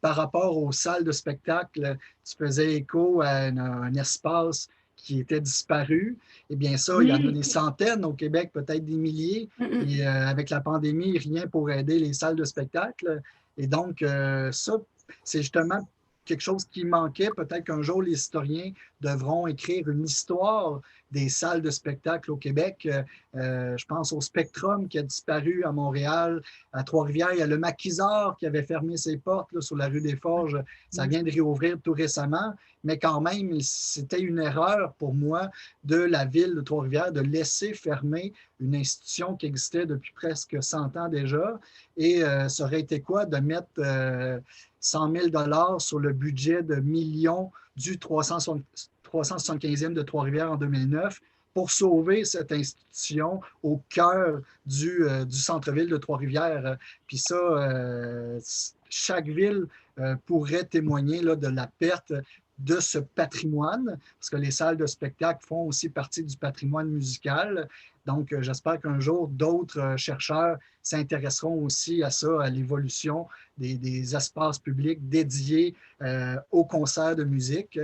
par rapport aux salles de spectacle. Tu faisais écho à un espace qui était disparu. Eh bien, ça, oui. Il y en a des centaines au Québec, peut-être des milliers. Et avec la pandémie, rien pour aider les salles de spectacle. Et donc, ça, c'est justement quelque chose qui manquait. Peut-être qu'un jour, les historiens devront écrire une histoire des salles de spectacle au Québec. Je pense au Spectrum qui a disparu à Montréal, à Trois-Rivières. Il y a le Maquisard qui avait fermé ses portes là, sur la rue des Forges. Ça vient de réouvrir tout récemment. Mais quand même, c'était une erreur pour moi de la ville de Trois-Rivières de laisser fermer une institution qui existait depuis presque 100 ans déjà. Et ça aurait été quoi de mettre 100 000 $ sur le budget de millions du 375e de Trois-Rivières en 2009 pour sauver cette institution au cœur du centre-ville de Trois-Rivières. Puis ça, chaque ville pourrait témoigner là, de la perte de ce patrimoine, parce que les salles de spectacle font aussi partie du patrimoine musical. Donc, j'espère qu'un jour, d'autres chercheurs s'intéresseront aussi à ça, à l'évolution des espaces publics dédiés aux concerts de musique.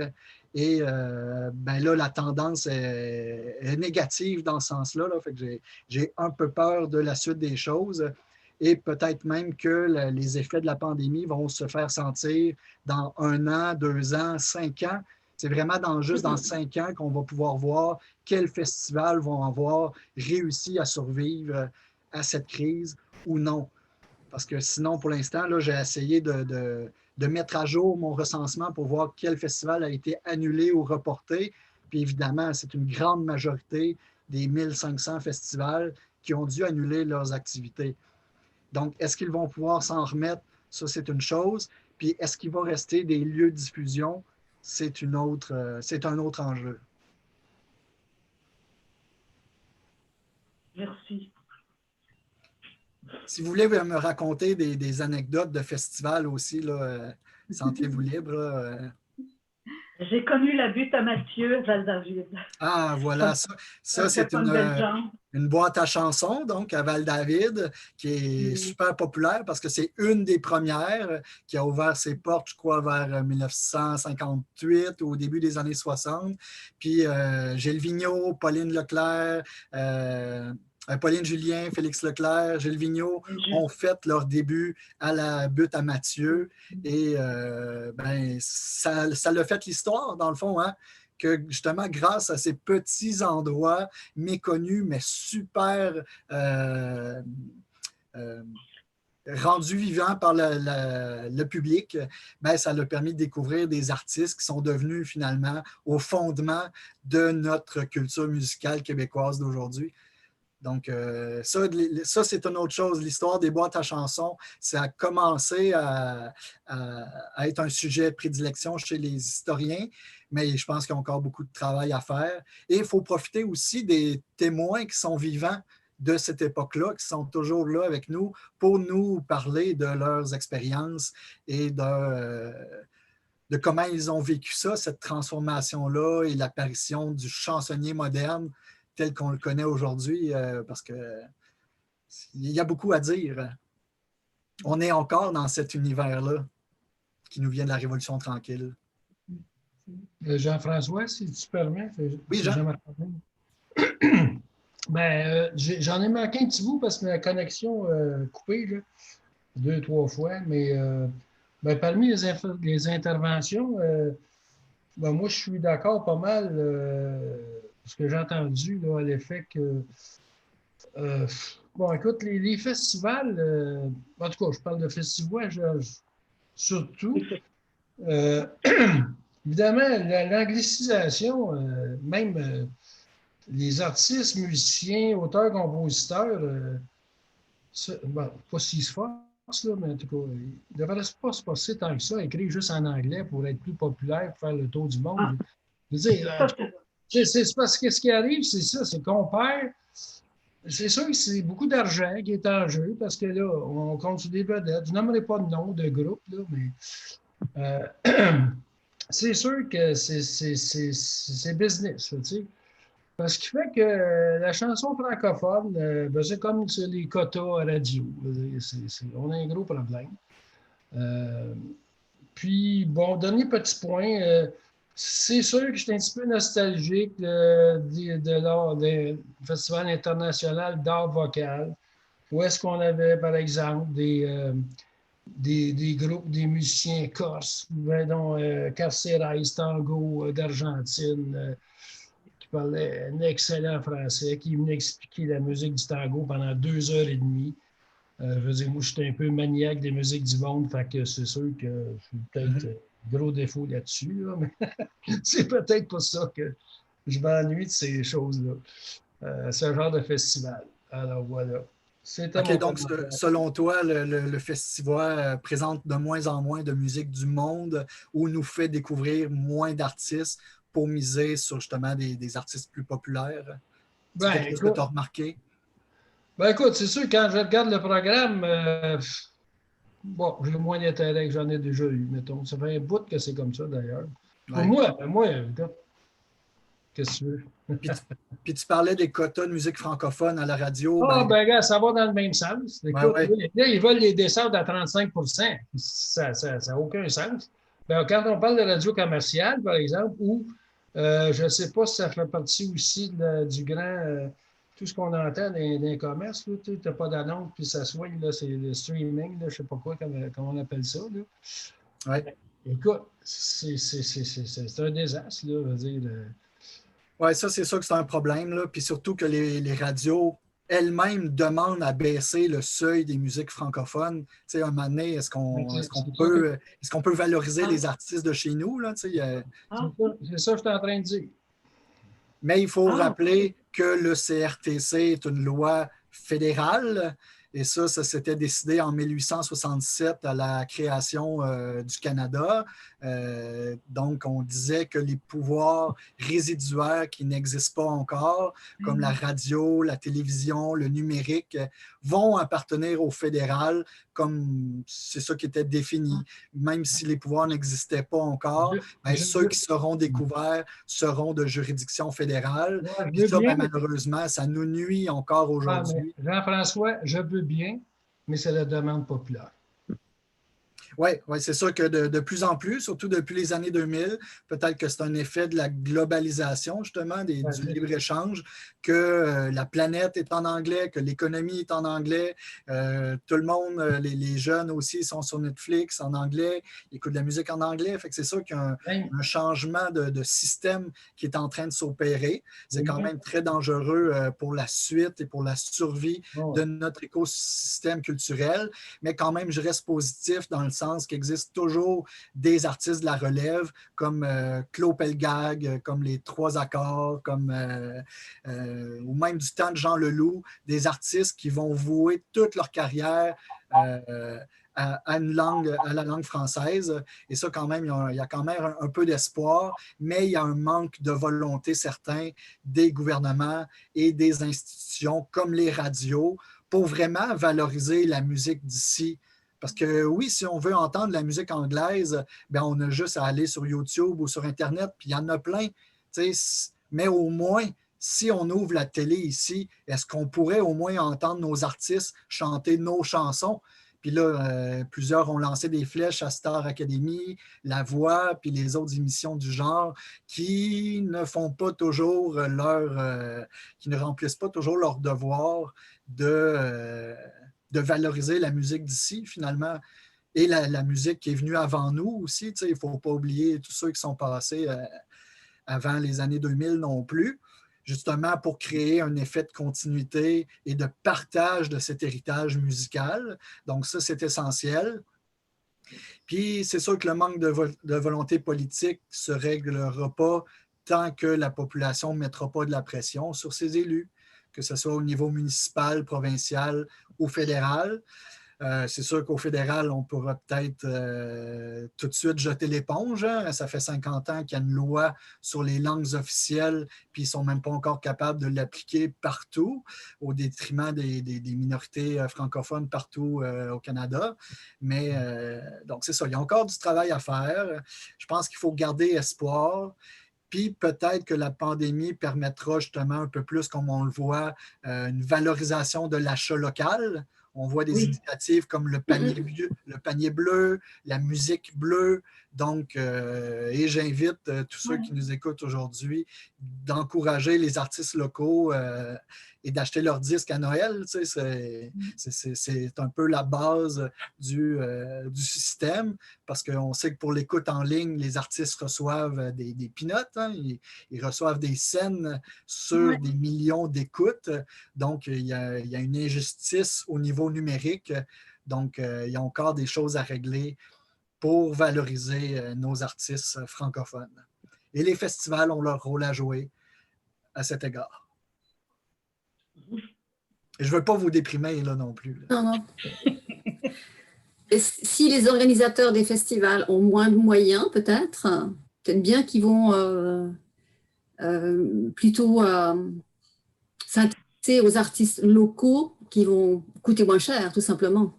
Et ben là, la tendance est négative dans ce sens-là. Là. Fait que j'ai un peu peur de la suite des choses. Et peut-être même que les effets de la pandémie vont se faire sentir dans 1 an, 2 ans, 5 ans. C'est vraiment juste dans 5 ans qu'on va pouvoir voir quels festivals vont avoir réussi à survivre à cette crise ou non. Parce que sinon, pour l'instant, là, j'ai essayé de mettre à jour mon recensement pour voir quel festival a été annulé ou reporté. Puis évidemment, c'est une grande majorité des 1500 festivals qui ont dû annuler leurs activités. Donc, est-ce qu'ils vont pouvoir s'en remettre? Ça, c'est une chose. Puis, est-ce qu'il va rester des lieux de diffusion? C'est un autre enjeu. Merci. Si vous voulez me raconter des anecdotes de festivals aussi, là, sentez-vous libre. Là. J'ai connu la butte à Mathieu, Val-David. Ah, voilà, ça fait c'est pas une belle jambe. une boîte à chansons, donc à Val-David, qui est super populaire parce que c'est une des premières qui a ouvert ses portes, je crois, vers 1958 ou au début des années 60. Puis Gilles Vigneault, Pauline Julien, Félix Leclerc, Gilles Vigneault ont fait leur début à la butte à Mathieu. Et ça a fait l'histoire, dans le fond, hein? Que justement, grâce à ces petits endroits méconnus, mais super rendus vivants par le public, ben, ça a permis de découvrir des artistes qui sont devenus finalement au fondement de notre culture musicale québécoise d'aujourd'hui. Donc, ça c'est une autre chose. L'histoire des boîtes à chansons, ça a commencé à être un sujet de prédilection chez les historiens, mais je pense qu'il y a encore beaucoup de travail à faire. Et il faut profiter aussi des témoins qui sont vivants de cette époque-là, qui sont toujours là avec nous pour nous parler de leurs expériences et de comment ils ont vécu ça, cette transformation-là et l'apparition du chansonnier moderne tel qu'on le connaît aujourd'hui, parce qu'il y a beaucoup à dire. On est encore dans cet univers-là qui nous vient de la Révolution tranquille. Jean-François, si tu permets. Oui, Jean. J'en ai manqué un petit bout parce que ma connexion coupée, là, 2-3 fois, mais parmi les interventions, moi, je suis d'accord pas mal ce que j'ai entendu là, à l'effet que écoute, les festivals, en tout cas, je parle de festivals surtout. Évidemment, l'anglicisation, même les artistes, musiciens, auteurs, compositeurs, pas s'ils se forcent, là, mais en tout cas, ils ne devraient pas se passer tant que ça, écrire juste en anglais pour être plus populaire, pour faire le tour du monde. Je veux dire, c'est parce que ce qui arrive, c'est ça, c'est qu'on perd. C'est sûr que c'est beaucoup d'argent qui est en jeu parce que là, on compte sur des vedettes. Je n'aimerais pas de nom de groupe, là, mais c'est sûr que c'est business, tu sais. Parce qu'il fait que la chanson francophone, c'est comme sur les quotas radio. On a un gros problème. Puis, bon, dernier petit point. C'est sûr que je suis un petit peu nostalgique du Festival international d'art vocal, où est-ce qu'on avait, par exemple, des groupes, des musiciens corses, dont Carcerais Tango d'Argentine, qui parlait un excellent français, qui venait expliquer la musique du tango pendant 2 heures et demie. Je veux dire, moi, je suis un peu maniaque des musiques du monde, fait que c'est sûr que je suis peut-être gros défaut là-dessus, là, mais c'est peut-être pour ça que je m'ennuie de ces choses-là. Ce genre de festival. Alors voilà. OK, donc selon toi, le festival présente de moins en moins de musique du monde ou nous fait découvrir moins d'artistes pour miser sur justement des artistes plus populaires? C'est quelque chose que tu as remarqué? Écoute, c'est sûr, quand je regarde le programme, j'ai moins d'intérêt que j'en ai déjà eu, mettons. Ça fait un bout que c'est comme ça, d'ailleurs. Ouais. Pour moi, qu'est-ce que tu veux? Puis tu parlais des quotas de musique francophone à la radio. Regarde, ça va dans le même sens. Écoute, là, ils veulent les descendre à 35 %. Ça n'a aucun sens. Quand on parle de radio commerciale, par exemple, ou je ne sais pas si ça fait partie aussi du grand... tout ce qu'on entend dans les commerces, tu n'as pas d'annonce, puis ça soigne, c'est le streaming, je ne sais pas quoi, comment on appelle ça. Ouais. Écoute, c'est un désastre, là, je veux dire. Oui, ça, c'est sûr que c'est un problème, là. Puis surtout que les radios elles-mêmes demandent à baisser le seuil des musiques francophones. Tu sais, un moment donné, est-ce qu'on peut valoriser les artistes de chez nous, là? Tu sais, c'est ça que je suis en train de dire. Mais il faut rappeler que le CRTC est une loi fédérale et ça s'était décidé en 1867 à la création du Canada. Donc, on disait que les pouvoirs résiduaires qui n'existent pas encore, comme la radio, la télévision, le numérique, vont appartenir au fédéral, comme c'est ça qui était défini. Même si les pouvoirs n'existaient pas encore, ceux qui seront découverts seront de juridiction fédérale. Puis ça, malheureusement, ça nous nuit encore aujourd'hui. Jean-François, je veux bien, mais c'est la demande populaire. Oui, c'est sûr que de plus en plus, surtout depuis les années 2000, peut-être que c'est un effet de la globalisation, justement, du libre-échange, que la planète est en anglais, que l'économie est en anglais. Tout le monde, les jeunes aussi, sont sur Netflix en anglais, ils écoutent de la musique en anglais. Fait que c'est sûr qu'il y a un changement de système qui est en train de s'opérer. C'est quand même très dangereux pour la suite et pour la survie de notre écosystème culturel. Mais quand même, je reste positif dans le sens qu'il existe toujours des artistes de la relève comme Claude Pelgag, comme les Trois Accords, comme, ou même du temps de Jean Leloup, des artistes qui vont vouer toute leur carrière à la langue française. Et ça, quand même, il y a quand même un peu d'espoir, mais il y a un manque de volonté certain des gouvernements et des institutions comme les radios pour vraiment valoriser la musique d'ici. Parce que oui, si on veut entendre la musique anglaise, bien, on a juste à aller sur YouTube ou sur Internet, puis il y en a plein. Mais au moins, si on ouvre la télé ici, est-ce qu'on pourrait au moins entendre nos artistes chanter nos chansons? Puis là, plusieurs ont lancé des flèches à Star Academy, La Voix, puis les autres émissions du genre qui ne font pas toujours qui ne remplissent pas toujours leur devoir de valoriser la musique d'ici, finalement, et la musique qui est venue avant nous aussi. Il ne faut pas oublier tous ceux qui sont passés avant les années 2000 non plus, justement pour créer un effet de continuité et de partage de cet héritage musical. Donc ça, c'est essentiel. Puis c'est sûr que le manque de volonté politique ne se réglera pas tant que la population ne mettra pas de la pression sur ses élus, que ce soit au niveau municipal, provincial ou fédéral. C'est sûr qu'au fédéral, on pourra peut-être tout de suite jeter l'éponge. Hein. Ça fait 50 ans qu'il y a une loi sur les langues officielles, puis ils ne sont même pas encore capables de l'appliquer partout, au détriment des minorités francophones partout au Canada. Mais donc, c'est ça. Il y a encore du travail à faire. Je pense qu'il faut garder espoir. Puis peut-être que la pandémie permettra justement un peu plus, comme on le voit, une valorisation de l'achat local. On voit des initiatives comme le panier bleu, la musique bleue. Donc, et j'invite tous ceux qui nous écoutent aujourd'hui d'encourager les artistes locaux et d'acheter leurs disques à Noël. Tu sais, c'est un peu la base du système, parce qu'on sait que pour l'écoute en ligne, les artistes reçoivent des peanuts, hein, ils reçoivent des scènes sur des millions d'écoutes. Donc, il y a une injustice au niveau numérique. Donc, il y a encore des choses à régler pour valoriser nos artistes francophones. Et les festivals ont leur rôle à jouer à cet égard. Et je ne veux pas vous déprimer là non plus. Là. Non. Et si les organisateurs des festivals ont moins de moyens, peut-être bien qu'ils vont plutôt s'intéresser aux artistes locaux qui vont coûter moins cher, tout simplement.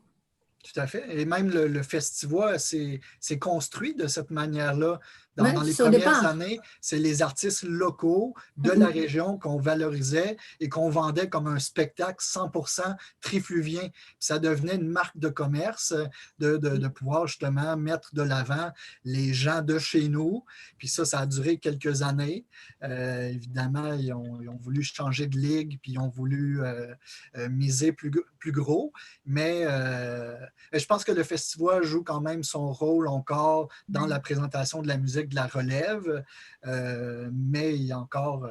Tout à fait. Et même le festival s'est construit de cette manière-là. Dans les premières années, c'est les artistes locaux de la région qu'on valorisait et qu'on vendait comme un spectacle 100% trifluvien. Puis ça devenait une marque de commerce de pouvoir justement mettre de l'avant les gens de chez nous. Puis ça a duré quelques années. Évidemment, ils ont voulu changer de ligue, puis ils ont voulu miser plus gros. Mais je pense que le festival joue quand même son rôle encore dans la présentation de la musique de la relève, mais il y a encore,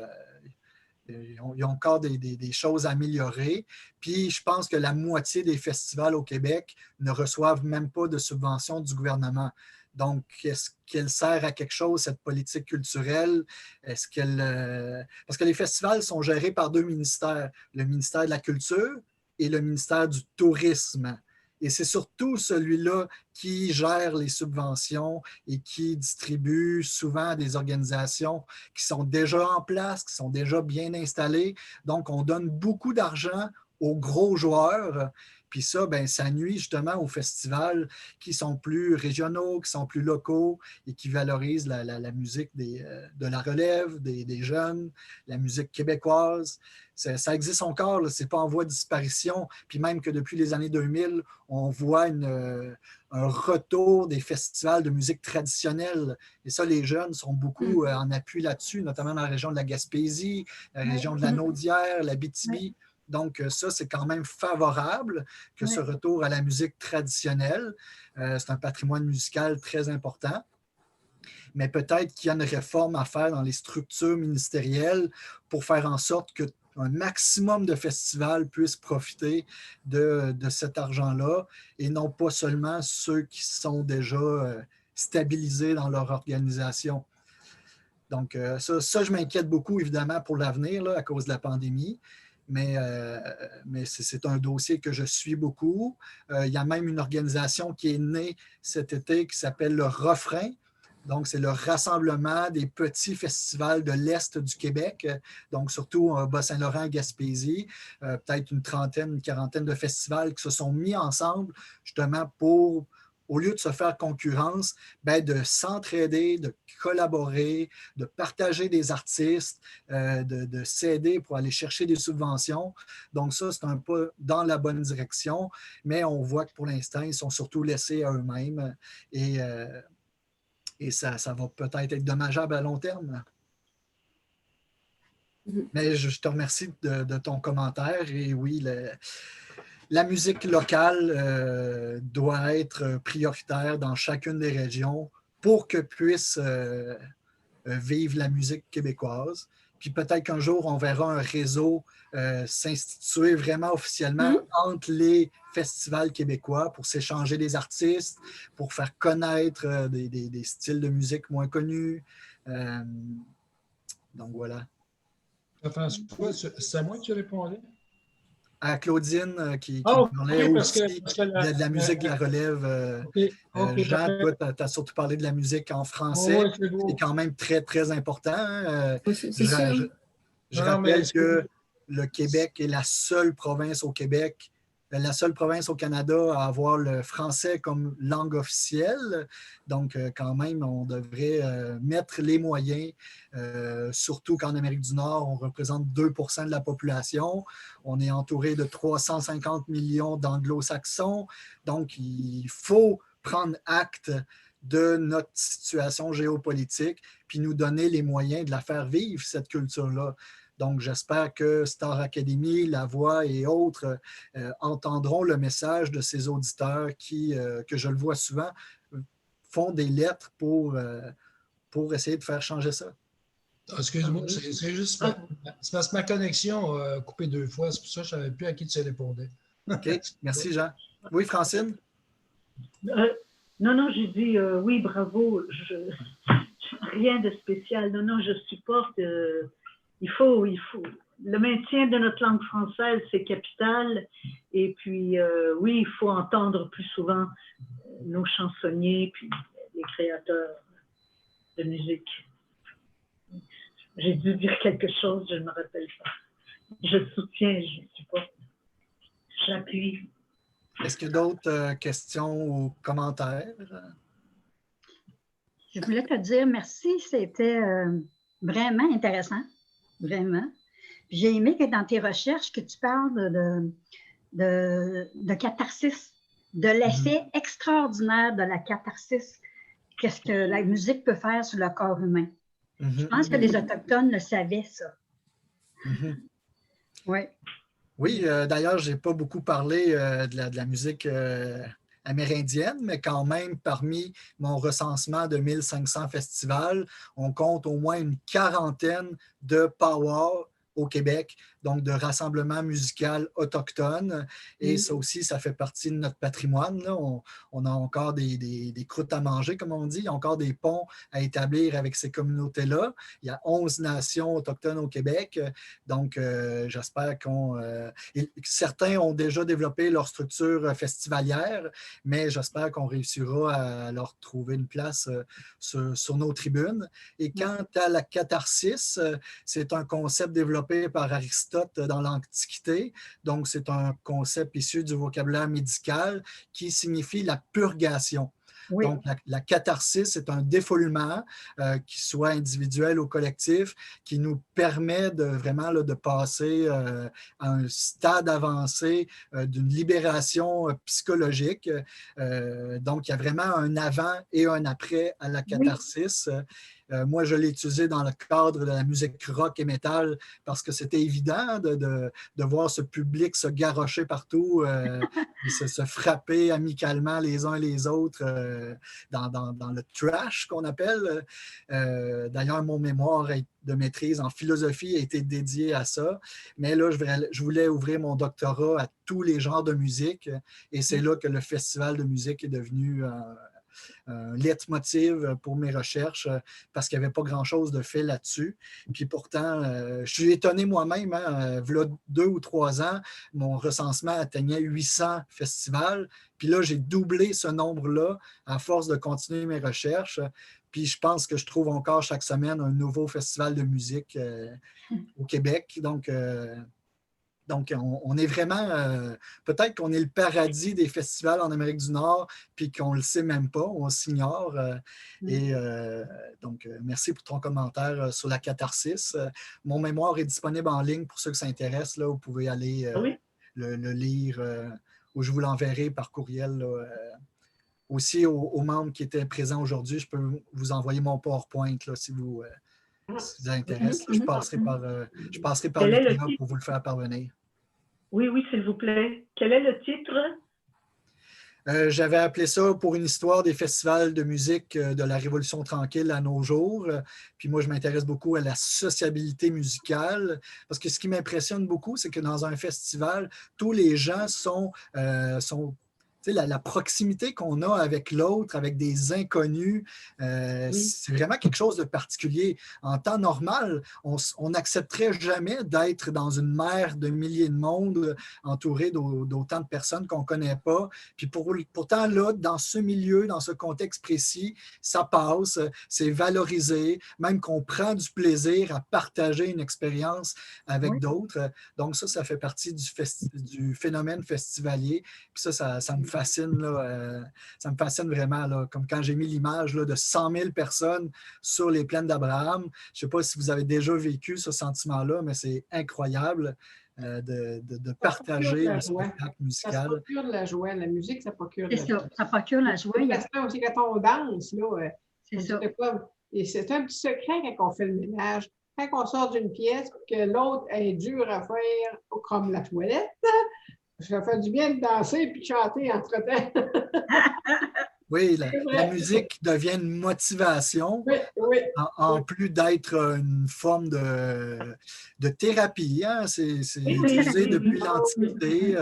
des choses à améliorer. Puis je pense que la moitié des festivals au Québec ne reçoivent même pas de subventions du gouvernement. Donc, est-ce qu'elle sert à quelque chose, cette politique culturelle? Est-ce qu'elle... Parce que les festivals sont gérés par deux ministères, le ministère de la Culture et le ministère du Tourisme. Et c'est surtout celui-là qui gère les subventions et qui distribue souvent à des organisations qui sont déjà en place, qui sont déjà bien installées. Donc, on donne beaucoup d'argent aux gros joueurs. Puis ça, ben, ça nuit justement aux festivals qui sont plus régionaux, qui sont plus locaux et qui valorisent la musique de la relève, des jeunes, la musique québécoise. Ça existe encore, ce n'est pas en voie de disparition. Puis même que depuis les années 2000, on voit un retour des festivals de musique traditionnelle. Et ça, les jeunes sont beaucoup en appui là-dessus, notamment dans la région de la Gaspésie, la région de la Naudière, l'Abitibi. Donc, ça, c'est quand même favorable que ce retour à la musique traditionnelle. C'est un patrimoine musical très important. Mais peut-être qu'il y a une réforme à faire dans les structures ministérielles pour faire en sorte qu'un maximum de festivals puissent profiter de cet argent-là et non pas seulement ceux qui sont déjà stabilisés dans leur organisation. Donc, ça, je m'inquiète beaucoup, évidemment, pour l'avenir à cause de la pandémie. Mais c'est un dossier que je suis beaucoup. Il y a même une organisation qui est née cet été qui s'appelle le Refrain. Donc, c'est le rassemblement des petits festivals de l'Est du Québec, donc surtout Bas-Saint-Laurent, Gaspésie, peut-être une trentaine, une quarantaine de festivals qui se sont mis ensemble justement pour, au lieu de se faire concurrence, ben de s'entraider, de collaborer, de partager des artistes, de s'aider pour aller chercher des subventions. Donc ça, c'est un pas dans la bonne direction, mais on voit que pour l'instant, ils sont surtout laissés à eux-mêmes et ça va peut-être être dommageable à long terme. Mais je te remercie de ton commentaire et oui, la musique locale doit être prioritaire dans chacune des régions pour que puisse vivre la musique québécoise. Puis peut-être qu'un jour, on verra un réseau s'instituer vraiment officiellement entre les festivals québécois pour s'échanger des artistes, pour faire connaître des styles de musique moins connus. Donc voilà. François, c'est à moi que tu répondais? À Claudine qui parlait aussi de la musique de la relève. Jean, toi, tu as surtout parlé de la musique en français. C'est quand même très, très important. Je rappelle que le Québec est la seule province au Québec, la seule province au Canada à avoir le français comme langue officielle. Donc, quand même, on devrait mettre les moyens, surtout qu'en Amérique du Nord, on représente 2 % de la population. On est entouré de 350 millions d'anglo-saxons. Donc, il faut prendre acte de notre situation géopolitique, puis nous donner les moyens de la faire vivre, cette culture-là. Donc, j'espère que Star Academy, La Voix et autres entendront le message de ces auditeurs qui, que je le vois souvent, font des lettres pour essayer de faire changer ça. Excuse-moi, c'est juste c'est parce que ma connexion a coupé 2 fois. C'est pour ça que je ne savais plus à qui tu répondais. OK. Merci, Jean. Oui, Francine? Non, j'ai dit oui, bravo. Rien de spécial. Non, je supporte. Il faut. Le maintien de notre langue française, c'est capital. Et puis, oui, il faut entendre plus souvent nos chansonniers, puis les créateurs de musique. J'ai dû dire quelque chose, je ne me rappelle pas. Je soutiens, je supporte. J'appuie. Est-ce qu'il y a d'autres questions ou commentaires? Je voulais te dire merci, c'était vraiment intéressant, vraiment. J'ai aimé que dans tes recherches, que tu parles de catharsis, de l'effet extraordinaire de la catharsis, qu'est-ce que la musique peut faire sur le corps humain. Je pense que les Autochtones le savaient, ça. Oui. Oui, d'ailleurs, je n'ai pas beaucoup parlé de la musique amérindienne, mais quand même, parmi mon recensement de 1500 festivals, on compte au moins une quarantaine de powwows au Québec, donc de rassemblements musicaux autochtones. Et ça aussi, ça fait partie de notre patrimoine. Là. On a encore des croûtes à manger, comme on dit. Il y a encore des ponts à établir avec ces communautés-là. Il y a 11 nations autochtones au Québec. Donc, j'espère certains ont déjà développé leur structure festivalière, mais j'espère qu'on réussira à leur trouver une place sur nos tribunes. Et quant à la catharsis, c'est un concept développé par Aristote dans l'Antiquité. Donc, c'est un concept issu du vocabulaire médical qui signifie la purgation. Oui. Donc, la catharsis, c'est un défoulement, qu'il soit individuel ou collectif, qui nous permet vraiment de passer à un stade avancé d'une libération psychologique. Donc, il y a vraiment un avant et un après à la catharsis. Oui. Moi, je l'ai utilisé dans le cadre de la musique rock et métal parce que c'était évident de voir ce public se garrocher partout et se frapper amicalement les uns les autres dans le trash qu'on appelle. D'ailleurs, mon mémoire de maîtrise en philosophie a été dédié à ça. Mais là, je voulais ouvrir mon doctorat à tous les genres de musique et c'est là que le festival de musique est devenu un leitmotiv pour mes recherches parce qu'il n'y avait pas grand-chose de fait là-dessus. Puis pourtant, je suis étonné moi-même, hein, il y a 2 ou 3 ans, mon recensement atteignait 800 festivals. Puis là, j'ai doublé ce nombre-là à force de continuer mes recherches. Puis je pense que je trouve encore chaque semaine un nouveau festival de musique au Québec. Donc, on est vraiment, peut-être qu'on est le paradis des festivals en Amérique du Nord, puis qu'on ne le sait même pas, on s'ignore. Donc, merci pour ton commentaire sur la catharsis. Mon mémoire est disponible en ligne pour ceux qui s'intéressent. Là, vous pouvez aller le lire, ou je vous l'enverrai par courriel. Là, aussi, aux membres qui étaient présents aujourd'hui, je peux vous envoyer mon PowerPoint là, si vous intéresse. Là, je passerai par Nicolas pour vous le faire parvenir. Oui, s'il vous plaît. Quel est le titre? J'avais appelé ça pour une histoire des festivals de musique de la Révolution tranquille à nos jours. Puis moi, je m'intéresse beaucoup à la sociabilité musicale parce que ce qui m'impressionne beaucoup, c'est que dans un festival, tous les gens sont la proximité qu'on a avec l'autre, avec des inconnus, c'est vraiment quelque chose de particulier. En temps normal, on n'accepterait jamais d'être dans une mer de milliers de monde entouré d'autant de personnes qu'on ne connaît pas. Puis pourtant, là, dans ce milieu, dans ce contexte précis, ça passe, c'est valorisé, même qu'on prend du plaisir à partager une expérience avec d'autres. Donc ça fait partie du phénomène festivalier. Puis ça me fascine, là, ça me fascine vraiment, là, comme quand j'ai mis l'image de 100 000 personnes sur les plaines d'Abraham. Je ne sais pas si vous avez déjà vécu ce sentiment-là, mais c'est incroyable de partager un spectacle musical. Ça procure de la joie. La musique, ça procure de la joie. Ça procure la joie. Aussi, quand on danse, là, c'est ça. Et c'est un petit secret quand on fait le ménage. Quand on sort d'une pièce que l'autre est dur à faire, comme la toilette, ça fait du bien de danser et de chanter entre-temps. Oui, la musique devient une motivation, en plus d'être une forme de thérapie. Hein? C'est utilisé depuis l'Antiquité.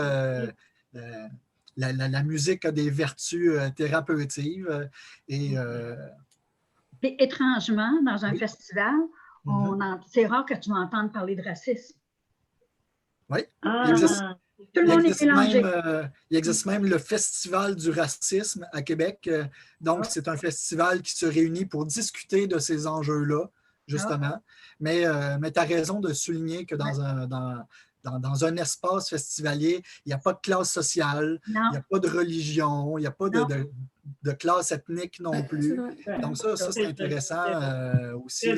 La musique a des vertus thérapeutiques. Et étrangement, dans un festival, c'est rare que tu m'entendes parler de racisme. Oui. Tout le monde est mélangé. Il existe même le Festival du racisme à Québec. Donc, c'est un festival qui se réunit pour discuter de ces enjeux-là, justement. Mais tu as raison de souligner que dans un espace festivalier, il n'y a pas de classe sociale, il n'y a pas de religion, il n'y a pas de classe ethnique non plus. Donc, ça c'est intéressant aussi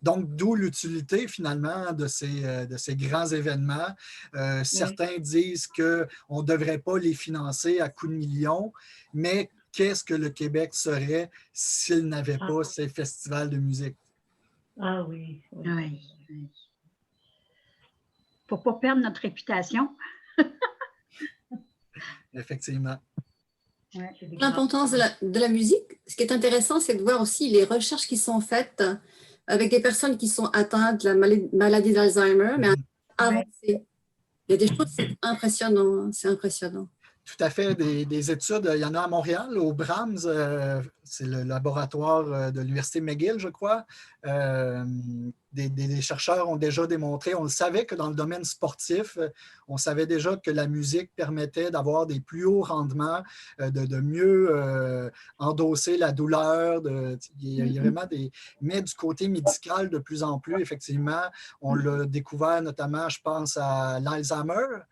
Donc, d'où l'utilité, finalement, de ces grands événements. Certains disent qu'on ne devrait pas les financer à coups de millions, mais qu'est-ce que le Québec serait s'il n'avait pas ces festivals de musique? Ah oui. Pour ne pas perdre notre réputation. Effectivement. L'importance de la musique, ce qui est intéressant, c'est de voir aussi les recherches qui sont faites avec des personnes qui sont atteintes de la maladie d'Alzheimer, mais avancée. Il y a des choses, c'est impressionnant. C'est impressionnant. Tout à fait, des études. Il y en a à Montréal, au Brahms, c'est le laboratoire de l'Université McGill, je crois. Des chercheurs ont déjà démontré, on le savait que dans le domaine sportif, on savait déjà que la musique permettait d'avoir des plus hauts rendements, de mieux endosser la douleur. Il y a vraiment des... Mais du côté médical, de plus en plus, effectivement, on l'a découvert notamment, je pense, à l'Alzheimer.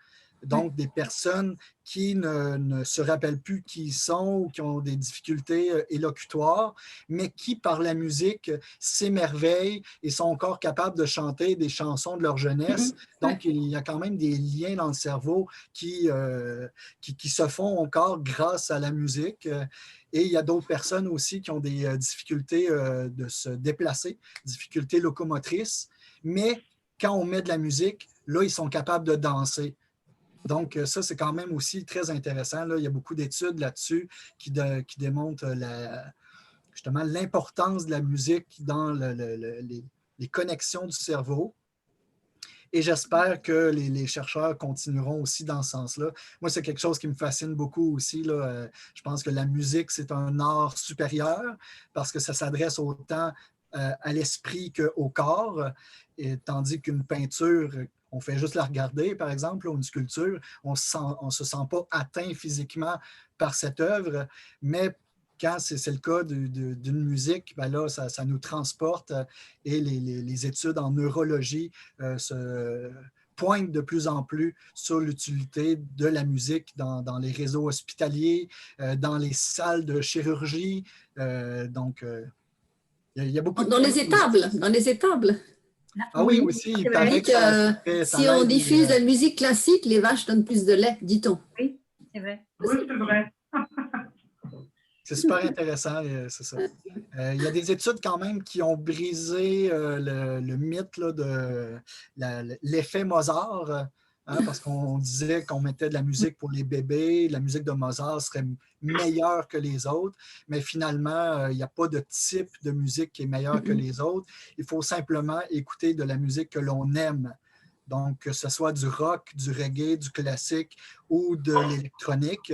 Donc, des personnes qui ne se rappellent plus qui ils sont ou qui ont des difficultés élocutoires, mais qui, par la musique, s'émerveillent et sont encore capables de chanter des chansons de leur jeunesse. Donc, il y a quand même des liens dans le cerveau qui se font encore grâce à la musique. Et il y a d'autres personnes aussi qui ont des difficultés de se déplacer, difficultés locomotrices, mais quand on met de la musique, là, ils sont capables de danser. Donc, ça, c'est quand même aussi très intéressant. Là. Il y a beaucoup d'études là-dessus qui démontrent justement l'importance de la musique dans les connexions du cerveau. Et j'espère que les chercheurs continueront aussi dans ce sens-là. Moi, c'est quelque chose qui me fascine beaucoup aussi. Là. Je pense que la musique, c'est un art supérieur parce que ça s'adresse autant à l'esprit qu'au corps, et tandis qu'une peinture, on fait juste la regarder, par exemple, ou une sculpture, on ne se sent pas atteint physiquement par cette œuvre, mais quand c'est le cas d'une musique, ben là, ça nous transporte et les études en neurologie se pointent de plus en plus sur l'utilité de la musique dans les réseaux hospitaliers, dans les salles de chirurgie. Donc, il y a beaucoup de... Dans les étables. Ah oui, aussi, il paraît que ça si on diffuse de la musique classique, les vaches donnent plus de lait, dit-on. Oui, c'est vrai. Oui, c'est vrai. C'est super intéressant, c'est ça. Il y a des études quand même qui ont brisé le mythe là, de l'effet Mozart, parce qu'on disait qu'on mettait de la musique pour les bébés, la musique de Mozart serait meilleure que les autres, mais finalement, il n'y a pas de type de musique qui est meilleure que les autres. Il faut simplement écouter de la musique que l'on aime. Donc, que ce soit du rock, du reggae, du classique ou de l'électronique,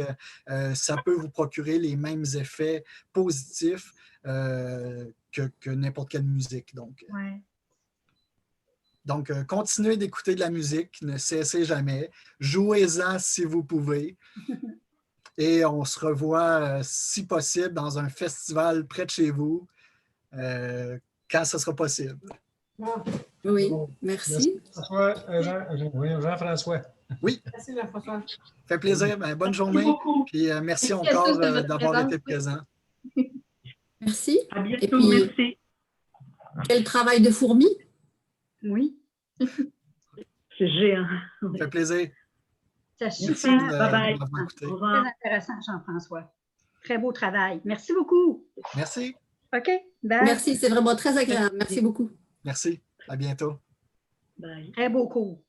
ça peut vous procurer les mêmes effets positifs que n'importe quelle musique. Donc, continuez d'écouter de la musique, ne cessez jamais. Jouez-en si vous pouvez. Et on se revoit, si possible, dans un festival près de chez vous, quand ce sera possible. Oui, merci. Jean-François. Oui. Merci, Jean-François. Ça fait plaisir. Bonne journée. Puis merci encore d'avoir été présent. Merci. À bientôt, et puis, merci. Quel travail de fourmi. Oui. C'est géant. Ça fait plaisir. C'est Merci super. Bye-bye. Très intéressant, Jean-François. Très beau travail. Merci beaucoup. Merci. OK. Bye. Merci, c'est vraiment très agréable. Merci beaucoup. Merci. À bientôt. Bye. Très beau cours.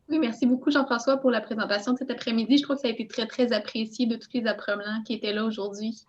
Oui, merci beaucoup, Jean-François, pour la présentation de cet après-midi. Je crois que ça a été très, très apprécié de tous les apprenants qui étaient là aujourd'hui.